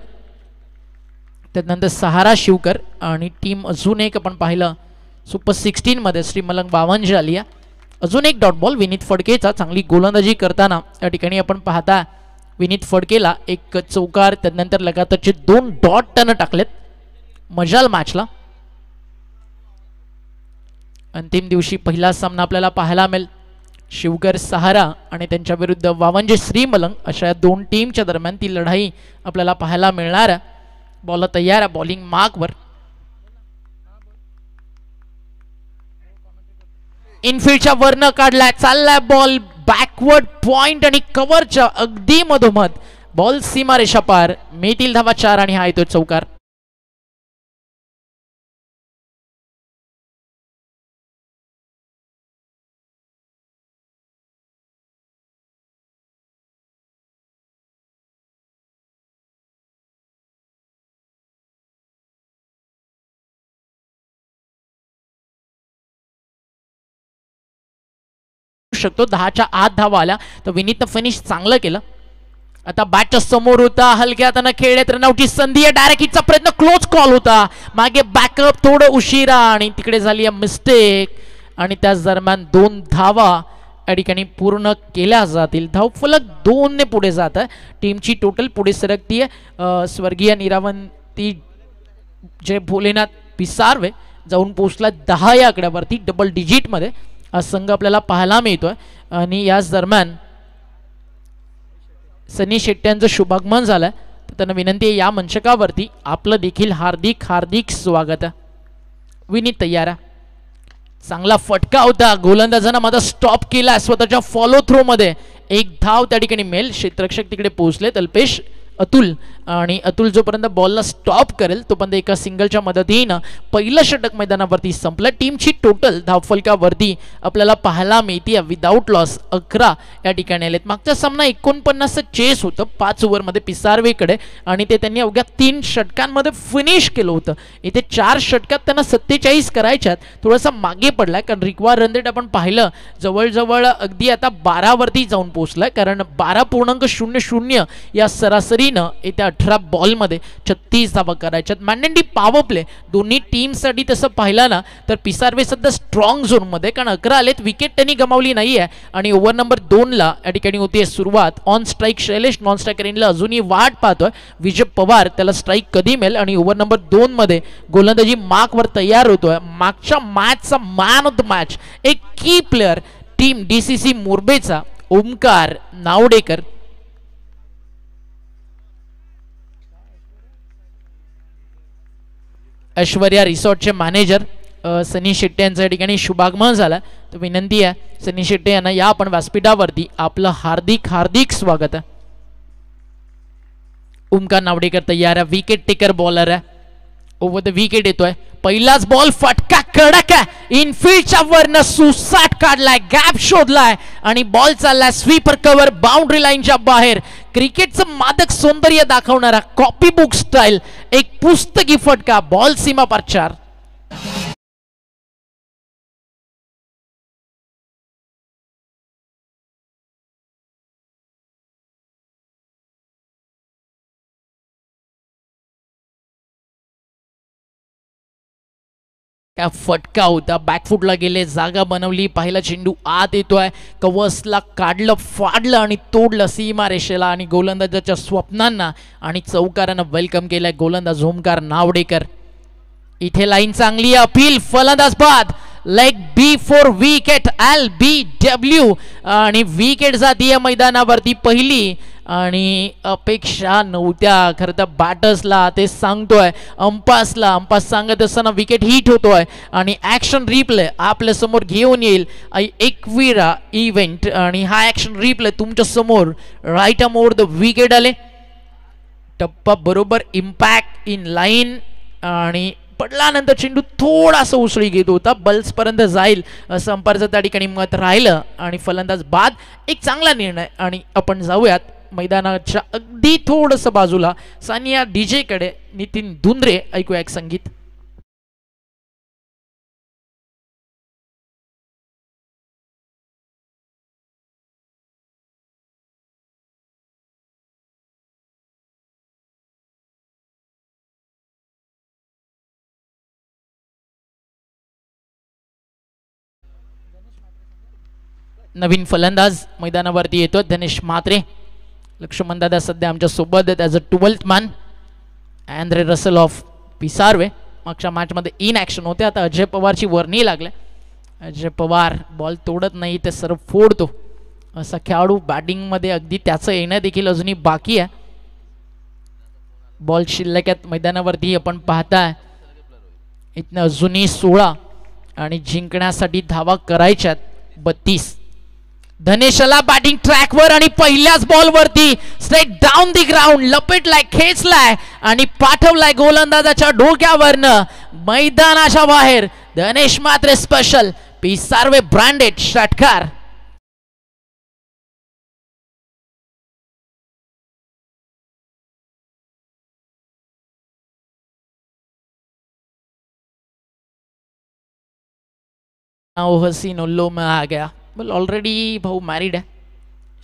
त्यानंतर सहारा शिवकर आणि टीम अजून एक आपण पाहिलं सुपर 16 मध्ये श्री मलंग बावंज आली आहे. अजून एक डॉट बॉल विनीत फडकेचा. चांगली गोलंदाजी करताना या ठिकाणी आपण पाहता विनीत फडकेला एक चौकार, त्यानंतर लगातारचे 2 डॉट त्यानं टाकलेत. मजाल मॅचला. अंतिम दिवशी पहिला सामना आपल्याला पाहायला मिळेल. शिवकर सहारा आणि त्यांच्या विरुद्ध वावंजे श्री मलंग अशा 2 टीमच्या दरम्यान ती लढाई आपल्याला पाहायला मिळणार आहे. बॉल तयार आहे बॉलिंग मार्कवर. इनफिल्डच्या वरनं काढलाय, चाललाय बॉल बॅकवर्ड पॉइंट आणि कव्हरच्या अगदी मधोमध बॉल सीमारेषा पार. मिळतील धावा 4 आणि हा येतोय चौकार. शकतो 10च्या आत धावा आल्या तर विनीतनं फिनिश चांगलं केलं. आता बॅटच्या समोर होता, हलक्या हाताने खेळत रनआउटची संधी आहे. डायरेक्ट हिटचा प्रयत्न, क्लोज कॉल होता. मागे बॅकअप थोडं उशिरा आणि तिकडे झाली आहे मिस्टेक आणि त्याच दरम्यान 2 धावा या ठिकाणी पूर्ण केल्या जातील. धावफलक 2 ने पुढे जात आहे. टीमची टोटल पुढे सरकती आहे. स्वर्गीय निरावंती जय भोलेनाथ पिसारवे जाऊन पोहोचला 10 या आकड्यावरती डबल डिजिट मध्ये. हा संघ आपल्याला पाहायला मिळतोय आणि याच दरम्यान सनी शेट्ट्यांचं शुभागमन झालंय. तर त्यांना विनंती आहे या मंचकावरती आपलं देखील हार्दिक हार्दिक स्वागत आहे. विनीत तयार आहे. चांगला फटका होता. गोलंदाजानं माझा स्टॉप केला स्वतःच्या फॉलो थ्रो मध्ये. 1 धाव त्या ठिकाणी मिळेल. क्षेत्ररक्षक तिकडे पोहोचले अल्पेश अतुल आणि अतुल जोपर्यंत बॉलला स्टॉप करेल तोपर्यंत एका सिंगलच्या मदतीनं पहिलं षटक मैदानावरती संपलं. टीमची टोटल धावफलकावरती आपल्याला पाहायला मिळते विदाऊट लॉस 11 या ठिकाणी आलेत. मागचा सामना 49 चेस होतं 5 ओव्हरमध्ये पिसारवेकडे आणि ते त्यांनी अवघ्या 3 षटकांमध्ये फिनिश केलं होतं. इथे 4 षटकात त्यांना 47 करायच्यात. थोडासा मागे पडलाय कारण रिक्वायर रन रेट आपण पाहिलं जवळजवळ अगदी आता 12 वरती जाऊन पोहोचलाय कारण 12.00 या सरासरी पद्धतीनं येत्या 18 बॉलमध्ये 36 धावा करायच्यात. मॅन्डेंडी पॉवर प्ले दोन्ही टीमसाठी तसं पाहिलं ना तर पिसार्वे सध्या स्ट्रॉंग झोनमध्ये, कारण 11 आलेत, विकेट त्यांनी गमावली नाही आहे. आणि ओव्हर नंबर 2ला या ठिकाणी होती सुरुवात. On strike Shailesh, non strike रेनला अजूनही वाट पाहतोय विजय पवार, त्याला स्ट्राईक कधी मिळेल. आणि ओव्हर नंबर 2 मध्ये गोलंदाजी मार्कवर तयार होतोय. मागच्या मॅचचा मॅन ऑफ द मॅच एक की प्लेअर टीम DCC मोरबेचा ओमकार नावडेकर. ऐश्वर्या रिसॉर्टचे मॅनेजर सनी शेट्टे यांच्या या ठिकाणी शुभागमन झाला. तर विनंती आहे सनी शेट्टे यांना या आपण व्यासपीठावरती, आपलं हार्दिक हार्दिक स्वागत आहे. ओमकार नावडेकर तयार आहे, विकेट टेकर बॉलर आहे. ओव्हर द विकेट येतोय, पहिलाच बॉल फटका कडक आहे, इनफिल्डच्या वरनं सुसाट काढलाय, गॅप शोधलाय आणि बॉल चाललाय स्वीपर कव्हर बाउंड्री लाईनच्या बाहेर. क्रिकेटचं मादक सौंदर्य दाखवणारा कॉपी बुक स्टाईल एक पुस्तकी फटका, बॉल सीमा पार 4. काय फटका होता, बॅकफुटला गेले, जागा बनवली, पहिला चेंडू आत येतोय, कवसला काढलं, फाडलं आणि तोडलं सीमारेषेला आणि गोलंदाजाच्या स्वप्नांना आणि चौकारानं वेलकम केलंय गोलंदाज ओमकार नावडेकर. इथे लाईन चांगली, अपील, फलंदाज बाद, leg before wicket, LBW आणि विकेट जातीय मैदानावरती पहिली. आणि अपेक्षा नव्हत्या खरं तर बॅटर्सला, ते सांगतोय अंपासला, अंपास सांगत असताना विकेट हिट होतोय आणि ॲक्शन रिप्ले आपल्या समोर घेऊन येईल एकविरा इव्हेंट. आणि हा ॲक्शन रिप्ले तुमच्या समोर राईट मोर द विकेट आले, टप्पा बरोबर इम्पॅक्ट इन लाईन आणि पडल्यानंतर चेंडू थोडासा उसळी घेत होता, बल्स पर्यंत जाईल असं अंपायरचं त्या ठिकाणी मत राहिलं आणि फलंदाज बाद. एक चांगला निर्णय. आणि आपण जाऊयात मैदानाच्या अगदी थोडंसं बाजूला सानिया DJ कडे. नितीन धुंद्रे, ऐकूया एक संगीत. नवीन फलंदाज मैदानावरती येतो धनेश म्हात्रे. लक्ष्मण दादा सध्या आमच्या सोबत आहेत as a 12th man. Andre Russell of Pisarve मागच्या मॅचमध्ये इन ॲक्शन होते. आता अजय पवारची वर्णी लागले. अजय पवार बॉल तोडत नाही, ते सर्व फोडतो असा खेळाडू. बॅटिंगमध्ये अगदी त्याचं येणं देखील अजूनही बाकी आहे. बॉल शिल्लक मैदानावरती आपण पाहताय. इथनं अजूनही 16 आणि जिंकण्यासाठी धावा करायच्यात 32. धनेशला बॅटिंग ट्रॅकवर आणि पहिल्याच बॉलवरती स्ट्रेट डाऊन दी ग्राउंड लपेटलाय, खेचलाय आणि पाठवलाय गोलंदाजाच्या डोक्यावरनं मैदानाच्या बाहेर. धनेश म्हात्रे स्पेशल, पिसार्वे ब्रँडेड षटकार. हसीनो लो में आ गया. बोल ऑलरेडी भाऊ मॅरिड आहे.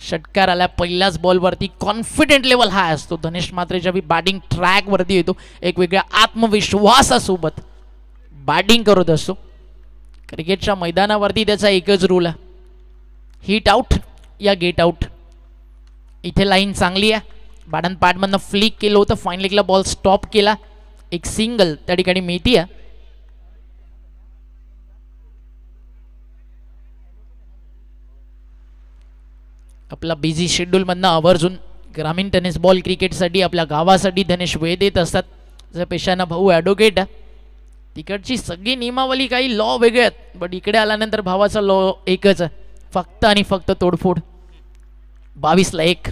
षटकार आला पहिल्याच बॉलवरती. कॉन्फिडेंट लेवल हाय असतो धनेश म्हात्रेच्या बी बॅटिंग ट्रॅकवरती येतो. एक वेगळ्या आत्मविश्वासासोबत बॅटिंग करत असतो. क्रिकेटच्या मैदानावरती त्याचा एकच रूल आहे, हिट आउट या गेट आउट. इथे लाईन चांगली आहे. बॅटन पॅडमधनं फ्लिक केलं होतं, फाईन लेगला बॉल स्टॉप केला. एक सिंगल त्या ठिकाणी मिळती आहे. आपला बिझी शेड्यूलमधनं आवर्जून ग्रामीण टेनिस बॉल क्रिकेटसाठी आपल्या गावासाठी धनेश वेळ देत असतात. जर पेशाना भाऊ ॲडव्होकेट आहे. तिकडची सगळी नियमावली काही लॉ वेगळे आहेत, बट इकडे आल्यानंतर भावाचा लॉ एकच आहे, फक्त आणि फक्त तोडफोड. 22ला 1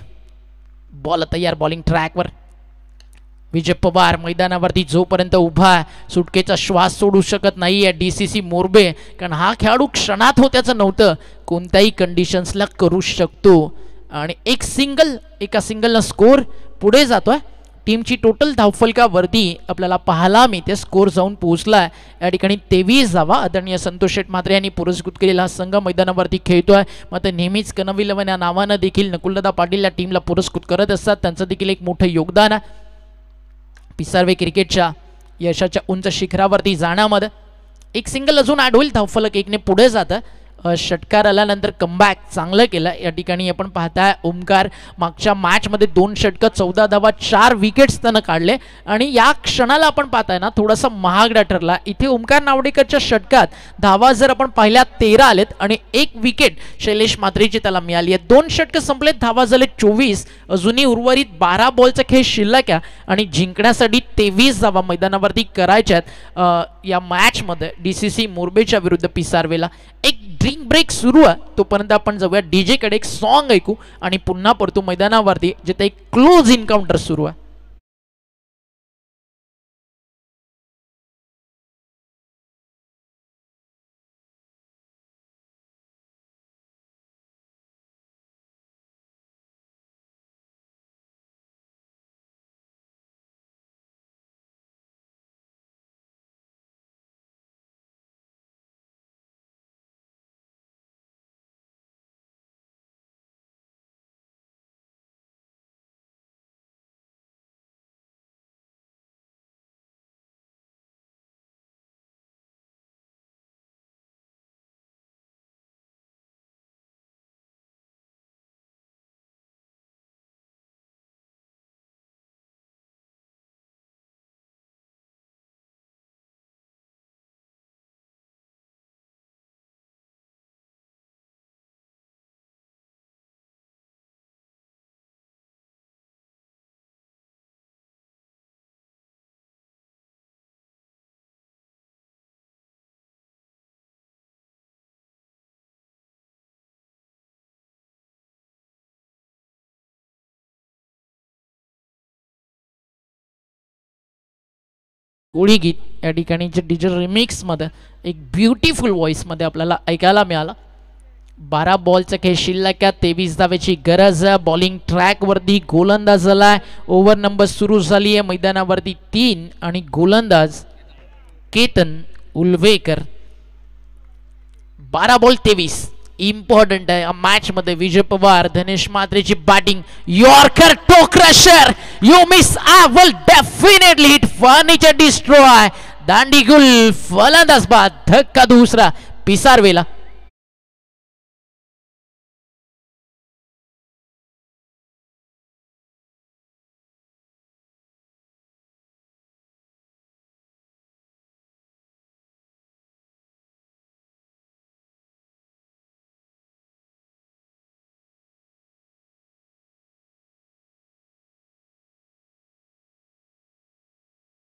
बॉल तयार बॉलिंग ट्रॅकवर. विजय पवार मैदानावरती जोपर्यंत उभा आहे सुटकेचा श्वास सोडू शकत नाही आहे DCC मोरबे, कारण हा खेळाडू क्षणात होत्याचं नव्हतं, कोणत्याही कंडिशन्सला करू शकतो. आणि एक सिंगल, एका सिंगलनं स्कोर पुढे जातोय टीमची टोटल धावफलकावरती आपल्याला पाहायला मिळते स्कोर जाऊन पोहोचला या ठिकाणी 23 धावा. आदरणीय संतोष शेठ म्हात्रे यांनी पुरस्कृत केलेला संघ मैदानावरती खेळतोय. मात्र नेहमीच कनविलवन या नावानं देखील नकुलदादा पाटील या टीमला पुरस्कृत करत असतात. त्यांचं देखील एक मोठं योगदान आहे पिसारवे क्रिकेटच्या यशाच्या उंच शिखरावरती जाण्यामध्ये. एक सिंगल अजून ॲड होईल, धावफलक एकने पुढे जातं. षटकार आल्यानंतर कमबॅक चांगलं केलं या ठिकाणी आपण पाहताय. ओमकार मागच्या मॅचमध्ये 2 षटकं 14 धावा 4 विकेट्स त्यानं काढले आणि या क्षणाला आपण पाहताय ना थोडासा महागडा ठरला. इथे ओमकार नावडेकरच्या षटकात धावा जर आपण पाहिल्या 13 आलेत आणि 1 विकेट शैलेश म्हात्रेची त्याला मिळाली आहे. 2 षटकं संपलेत, धावा झाले 24. अजूनही उर्वरित 12 बॉलचा खेळ शिल्लक आहे आणि जिंकण्यासाठी 23 धावा मैदानावरती करायच्यात या मॅचमध्ये DCC मोरबेच्या विरुद्ध पिसारवेला. एक ड्रिंक ब्रेक सुरू आहे, तोपर्यंत आपण जाऊया डीजे कडे, एक सॉन्ग ऐकू आणि पुन्हा परतू मैदानावरती जिथे एक क्लोज इन्काउंटर सुरू आहे. गोळी गीत या ठिकाणी जे डिजिटल रिमिक्समध्ये एक ब्युटिफुल व्हॉइसमध्ये आपल्याला ऐकायला मिळाला. 12 बॉलचा खेळ शिल्लक आहे, 23 धावेची गरज आहे. बॉलिंग ट्रॅकवरती गोलंदाज झालाय. ओव्हर नंबर सुरू झाली आहे मैदानावरती 3 आणि गोलंदाज केतन उल्वेकर. 12 बॉल 23 इम्पॉर्टंट आहे या मॅच मध्ये. विजय पवार, धनेश म्हात्रेची batting, yorker toe crusher, you miss, I will definitely hit, furniture destroy. दांडीगुल फलंदाज बाद, धक्का दुसरा पिसारवेला.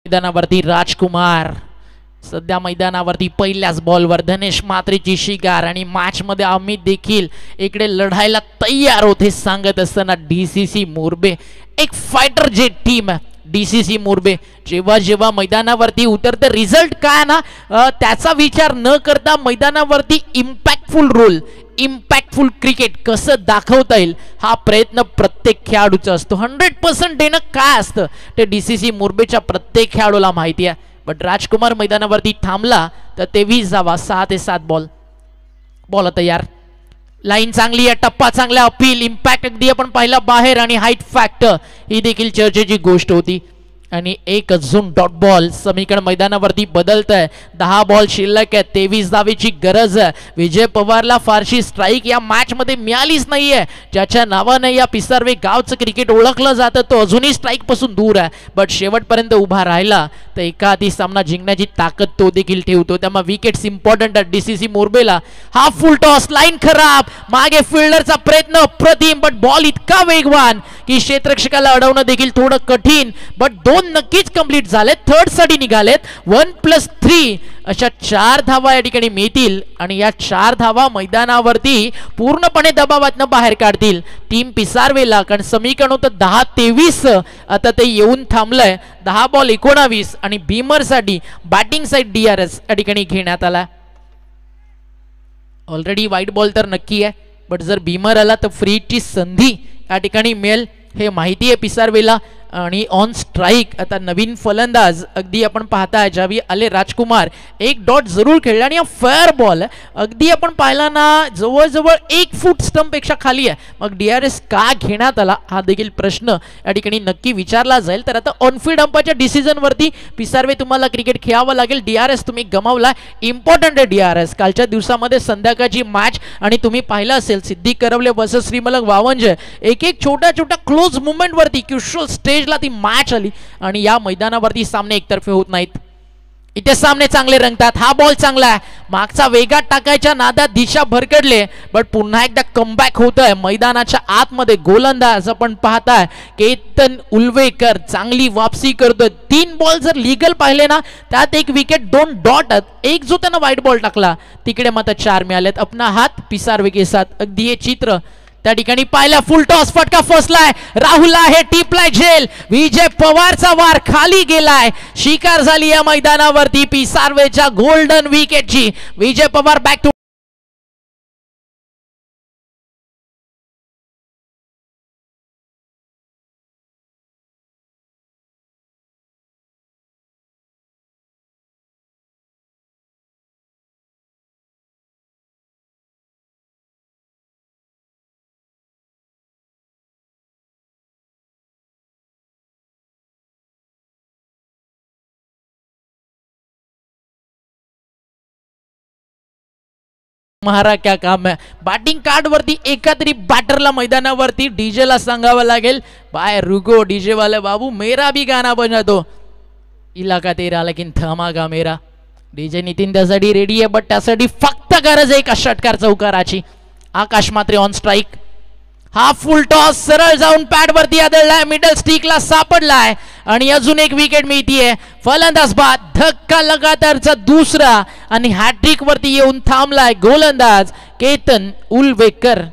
मैदानावरती राजकुमार सध्या मैदानावरती पहिल्याच बॉलवर धनेश म्हात्रेची शिकार आणि मॅच मध्ये अमित देखील इकडे लढायला तयार होते सांगत असताना DCC मोरबे एक फायटर जेट टीम आहे. DCC मोरबे जेव्हा जेव्हा मैदानावरती उतरते रिझल्ट काय ना त्याचा विचार न करता मैदानावरती इम्पॅक्टफुल रोल, इम्पॅक्टफुल क्रिकेट कसं दाखवता येईल हा प्रयत्न प्रत्येक खेळाडूचा असतो. 100% देणं काय असतं ते DCC मोरबेच्या प्रत्येक खेळाडूला माहिती आहे. बट राजकुमार मैदानावरती थांबला तर 23 धावा 6 ते 7 बॉल. बॉल तयार, लाईन चांगली आहे, टप्पा चांगला, अपील, इम्पॅक्ट अगदी आपण पाहिला बाहेर आणि हाईट फॅक्टर ही देखील चर्चेची गोष्ट होती. आणि एक अजून डॉट बॉल समीकरण मैदानावरती बदलत आहे. 10 बॉल शिल्लक आहे, 23 धावेची गरज आहे. विजय पवारला फारशी स्ट्राईक या मॅच मध्ये मिळालीच नाहीये. ज्याच्या नावाने या पिसारवे गावचं क्रिकेट ओळखलं जातं तो अजूनही स्ट्राईक पासून दूर आहे. बट शेवटपर्यंत उभा राहिला तर एका आधी सामना जिंकण्याची ताकद तो देखील ठेवतो. त्यामुळे विकेट्स इम्पॉर्टंट आहे DCC मोरबेला. हा फुल टॉस, लाईन खराब, मागे फिल्डरचा प्रयत्न अप्रतिम, बट बॉल इतका वेगवान की क्षेत्ररक्षकाला अडवणं देखील थोडं कठीण. बट 2 नक्कीच कंप्लीट झालेत, थर्ड साठी निघालेत. 1+3 अशा 4 धावा या ठिकाणी मिळतील आणि या 4 धावा मैदानावरती पूर्णपणे दबावातनं बाहेर काढतील टीम पिसारवेला. कारण समीकरण होतं 10-23, आता ते येऊन थांबलंय. 10 बॉल 19 आणि भीमर साठी बॅटिंग साइड DRS या ठिकाणी घेण्यात आला. ऑलरेडी व्हाईट बॉल तर नक्की आहे, बट जर भीमर आला तर फ्री ची संधी या ठिकाणी मिळेल हे माहिती आहे पिसारवेला. आणि ऑन स्ट्राईक आता नवीन फलंदाज अगदी आपण पाहताय ज्यावेळी आले राजकुमार एक डॉट जरूर खेळला आणि फेअर बॉल अगदी आपण पाहिला ना जवळजवळ 1 फूट स्टंपपेक्षा खाली आहे. मग DRS का घेण्यात आला हा देखील प्रश्न या ठिकाणी नक्की विचारला जाईल. तर आता ऑनफिल्ड अंपायरच्या डिसिजनवरती पिसारवे तुम्हाला क्रिकेट खेळावं लागेल. DRS तुम्ही गमावला, इम्पॉर्टंट आहे DRS. कालच्या दिवसामध्ये संध्याकाळची मॅच आणि तुम्ही पाहिलं असेल सिद्धी करवले वर्सेस श्रीमलक वावंज एक एक छोट्या छोट्या क्लोज मुवमेंटवरती क्रुशियल स्टेजला ती मॅच आली आणि या मैदानावरती सामने एकतर्फे होत नाहीत. इथे सामने चांगले रंगतात. हा बॉल चांगला आहे, मागचा वेगात टाकायच्या नादात दिशा भरकडले बट पुन्हा एकदा कमबॅक होतोय मैदानाच्या आतमध्ये. गोलंदाज आपण पाहताय केतन उल्वेकर चांगली वापसी करतोय. 3 बॉल जर लीगल पाहिले ना त्यात 1 विकेट 2 डॉट, एक जो त्यानं व्हाईट बॉल टाकला तिकडे मात्र 4 मिळालेत. अपना हात पिसारवे के साथ अगदी हे चित्र त्या ठिकाणी पाहिला. फुल टॉस फटका फसलाय, राहुल आहे टिपलाय झेल. विजय पवारचा वार खाली गेलाय. शिकार झाली या मैदानावरती पिसारवेच्या गोल्डन विकेटची. विजय पवार बॅक टू महारा क्या काम है. बॅटिंग कार्ड वरती एका तरी बॅटरला मैदानावरती डीजेला सांगावं लागेल बाय रुको डीजे वाले बाबू मेरा भी गाना बजा दो. इलाका तेरा लेकिन थमागा मेरा. डीजे नितीन त्यासाठी रेडी आहे बट त्यासाठी फक्त गरज आहे एका षटकार चौकाराची. आकाश मात्रे ऑन स्ट्राईक. हा फुल टॉस सरळ जाऊन पॅड वरती आदळलाय, मिडल स्टिकला सापडलाय आणि अजून 1 विकेट मिळतीये. फलंदाज बाद धक्का लगातारचा दुसरा आणि हॅट्रिक वरती येऊन थांबलाय गोलंदाज केतन उल्वेकर.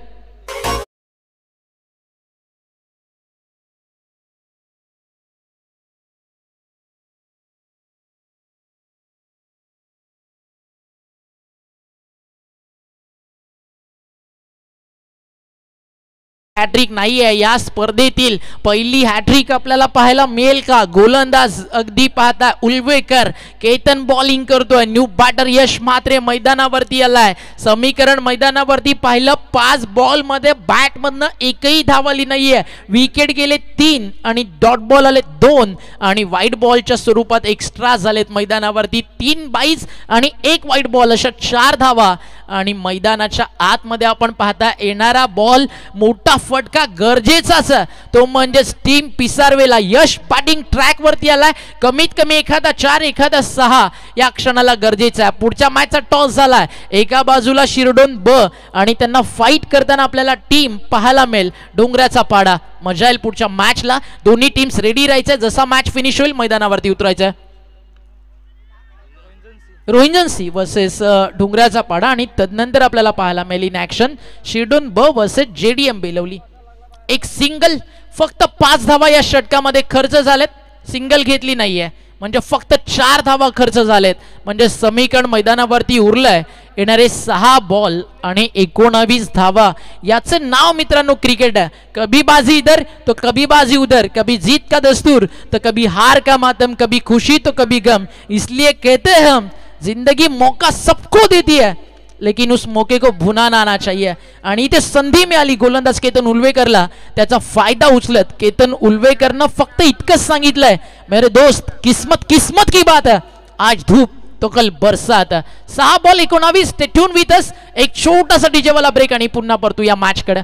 हॅट्रिक नाहीये या स्पर्धेतील पहिली हॅट्रिक आपल्याला पाहायला मिळेल का. गोलंदाज अगदी पाहता उल्वेकर, केतन बॉलिंग करतोय. न्यू बॅटर यश म्हात्रे मैदानावरती आलाय. समीकरण मैदानावरती पाहिलं 5 बॉल मध्ये बॅट मधनं एकही धाव आली नाहीये. विकेट गेले 3 आणि डॉट बॉल आले 2 आणि व्हाईट बॉलच्या स्वरूपात एक्स्ट्रा झालेत मैदानावरती. 3 बाईज आणि 1 व्हाईट बॉल अशा 4 धावा आणि मैदानाच्या आतमध्ये आपण पाहता येणारा बॉल मोठा फटका गरजेचाच तो म्हणजे टीम पिसारवेला. यश बॅटिंग ट्रॅक वरती आलाय. कमीत कमी एखादा 4 एखादा 6 या क्षणाला गरजेचा आहे. पुढच्या मॅचचा टॉस झालाय एका बाजूला शिरडोन ब आणि त्यांना फाईट करताना आपल्याला टीम पाहायला मिळेल डोंगराचा पाडा. मजा येईल पुढच्या मॅचला. दोन्ही टीम्स रेडी राहायचं, जसा मॅच फिनिश होईल मैदानावरती उतरायचं. रोहिंजनसी वर्सेस डोंगराचा पाडा आणि तदनंतर आपल्याला पाहायला मिळेल इन ॲक्शन शिरडोन ब वर्सेस JDM बेलवली. एक सिंगल फक्त 5 धावा या षटकामध्ये खर्च झालेत. सिंगल घेतली नाहीये म्हणजे फक्त 4 धावा खर्च झालेत. म्हणजे समीकरण मैदानावरती उरलंय येणारे 6 बॉल आणि 19 धावा. याचे नाव मित्रांनो क्रिकेट आहे. कभी बाजी इधर तो कभी बाजी उधर, कभी जीत का दस्तूर तो कभी हार का मातम, कभी खुशी तो कभी गम. इसलिए कहते हैं हम जिंदगी मौका सबको देती है लेकिन उस मौके को भुनाना आना चाहिए. आणि इथे संधी मिळाली गोलंदाज केतन उल्वेकरला, त्याचा फायदा उचलत केतन उल्वेकरनं फक्त इतकंच सांगितलंय मेरे दोस्त किस्मत किस्मत की बात है, आज धूप तो कल बरसात. 6 ball 19. Stay tune with us. एक छोटासा डीजे वाला ब्रेक आणि पुन्हा परतू या मॅच कडे.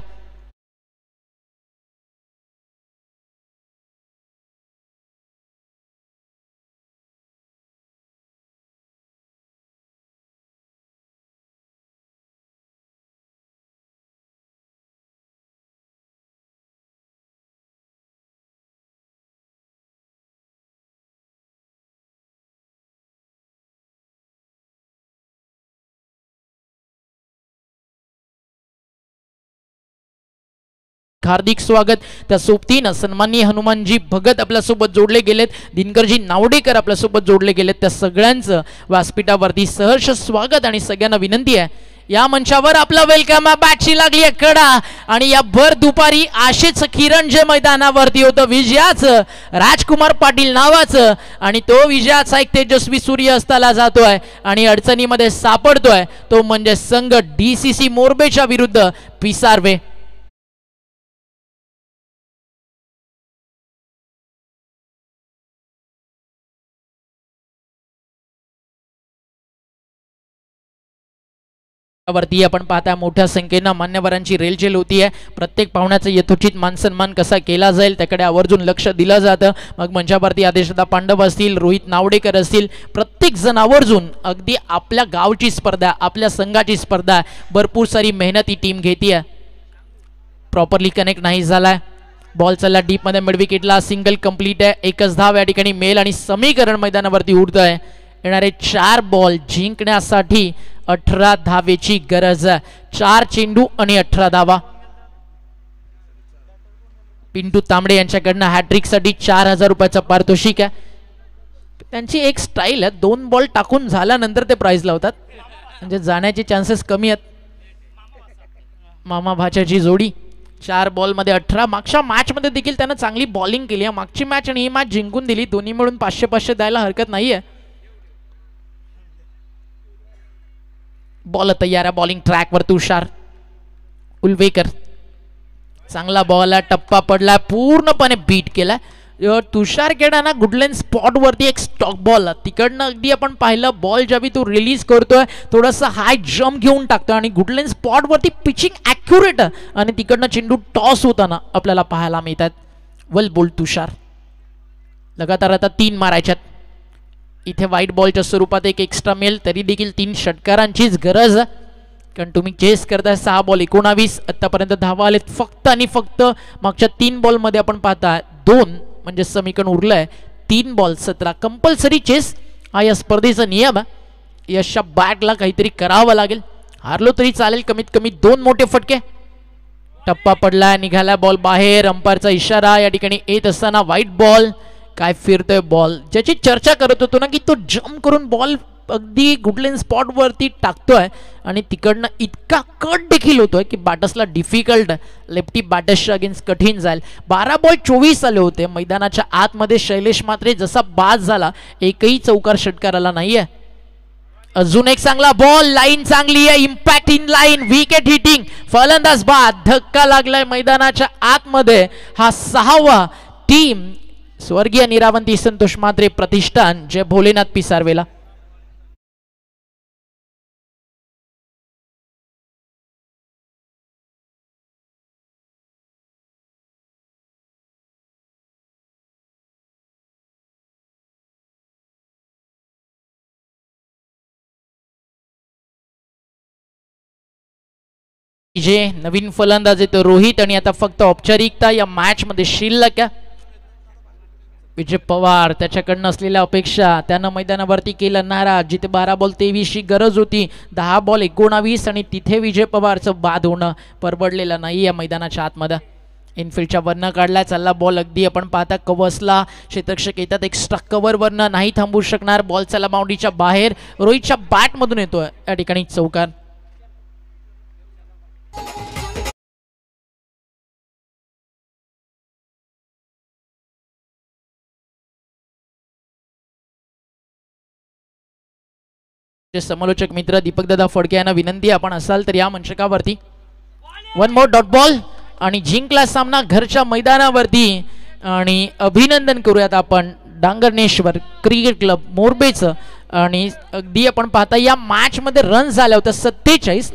हार्दिक स्वागत. त्या सोबतीनं सन्माननीय हनुमानजी भगत आपल्यासोबत जोडले गेलेत, दिनकरजी नावडेकर आपल्यासोबत जोडले गेलेत. त्या सगळ्यांचं व्यासपीठावरती सहर्ष स्वागत आणि सगळ्यांना विनंती आहे या मंचावर आपला वेलकम. बॅटची लागली कडा आणि या भर दुपारी आशेच किरण जे मैदानावरती होतं विजयाचं, राजकुमार पाटील नावाचं, आणि तो विजयाचा एक तेजस्वी सूर्य असताना जातोय आणि अडचणीमध्ये सापडतोय. तो म्हणजे संघ DCC मोरबेच्या विरुद्ध पिसारवे. वरती आपण पाहता मोठ्या संख्येनं मान्यवरांची रेलचेल होती आहे. प्रत्येक पाहुण्याचा यथोचित मानसन्मान कसा केला जाईल त्याकडे आवर्जून लक्ष दिलं जातं. मग मंचावरती आदेशदा पांडव असतील, रोहित नावडेकर असतील, प्रत्येक जण आवर्जून अगदी आपल्या गावची स्पर्धा, आपल्या संघाची स्पर्धा, भरपूर सारी मेहनत ही टीम घेते. प्रॉपरली कनेक्ट नाही झालाय. बॉल चालला डीप मध्ये, मिड विकेटला, सिंगल कंप्लीट आहे. एकच धाव या ठिकाणी मेल आणि समीकरण मैदानावरती उडत आहे. येणारे 4 बॉल जिंकण्यासाठी 18 धावेची गरज आहे. 4 चेंडू आणि 18 धावा. पिंटू तांबडे यांच्याकडनं हॅट्रिक साठी 4000 रुपयाचं पारितोषिक आहे. त्यांची एक स्टाईल आहे, 2 बॉल टाकून झाल्यानंतर ते प्राइज लावतात, म्हणजे जाण्याचे चान्सेस कमी आहेत. मामा भाच्याची जोडी 4 बॉल मध्ये 18. मागच्या मॅच मध्ये देखील त्यानं चांगली बॉलिंग केली आहे. मागची मॅच आणि ही मॅच जिंकून दिली. दोन्ही मिळून 500-500 द्यायला हरकत नाहीये. बॉल तयार आहे. बॉलिंग ट्रॅकवर तुषार उलवेकर. चांगला बॉल आहे, टप्पा पडला, पूर्णपणे बीट केला. तुषार केडाना गुडलेन स्पॉट वरती एक स्टॉक बॉल तिकडनं अगदी आपण पाहिलं. बॉल ज्यावेळी तो रिलीज करतोय थोडासा हाय जम्प घेऊन टाकतोय आणि गुडलेन स्पॉट वरती पिचिंग ॲक्युरेट आणि तिकडनं चेंडू टॉस होताना आपल्याला पाहायला मिळतात. वेल बोल तुषार. लगातार आता 3 मारायच्यात. इथे व्हाईट बॉलच्या स्वरूपात एक एक्स्ट्रा मिळेल, तरी देखील 3 षटकारांचीच गरज, कारण तुम्ही चेस करताय. 6 बॉल 19. आतापर्यंत धावा आलेत फक्त आणि फक्त मागच्या 3 बॉलमध्ये आपण पाहता 2, म्हणजे समीकरण उरलंय. 3 बॉल 17. कंपल्सरी चेस हा या स्पर्धेचा नियम आहे. यशच्या बॅटला काहीतरी करावं लागेल. हारलो तरी चालेल, कमीत कमी 2 मोठे फटके. टप्पा पडला, निघाला बॉल बाहेर. अंपायरचा इशारा या ठिकाणी येत असताना व्हाईट बॉल. काय फिरतोय बॉल, ज्याची चर्चा करत होतो ना की तो जम्प करून बॉल अगदी गुडलेन स्पॉट वरती टाकतोय आणि तिकडनं इतका कट देखील होतोय की बॅटर्सला डिफिकल्ट, लेफ्टी बॅटर्सच्या अगेन्स्ट कठीण जाईल. 12 बॉल 24 आले होते मैदानाच्या आतमध्ये. शैलेश मात्रे जसा बाद झाला, एकही चौकार षटकाराला नाहीये. अजून एक चांगला बॉल, लाईन चांगली आहे, impact in line, wicket hitting, फलंदाज बाद. धक्का लागलाय मैदानाच्या आतमध्ये. हा 6वा टीम स्वर्गीय निरावंती संतोष मात्रे प्रतिष्ठान जय भोलेनाथ पिसारवेला. जे नवीन फलंदाज येतो रोहित, आणि आता फक्त औपचारिकता या मॅच मध्ये शिल्लक आहे. विजय पवार, त्याच्याकडनं असलेल्या अपेक्षा त्यानं मैदानावरती केलं नाराज. जिथे 12 बॉल 23 ची गरज होती, 10 बॉल 19, आणि तिथे विजय पवारचं बाद होणं परवडलेलं नाही या मैदानाच्या आतमध्ये. इनफिल्डच्या वरनं काढलाय, चालला बॉल अगदी आपण पाहता कवसला. क्षेत्ररक्षक येतात एक्स्ट्रा कव्हर वरनं, नाही थांबू शकणार. बॉल चालला बाउंड्रीच्या बाहेर. रोहितच्या बॅट मधून येतोय या ठिकाणी चौकार. समालोचक मित्र दीपकदादा फडके यांना विनंती, आपण असाल तर या मंचकावरती. 1 मोर डॉट बॉल आणि जिंकला सामना घरच्या मैदानावरती. आणि अभिनंदन करूयात आपण डांगरनेश्वर क्रिकेट क्लब मोरबेचं. आणि अगदी आपण पाहता या मॅच मध्ये रन झाल्या होत्या 47.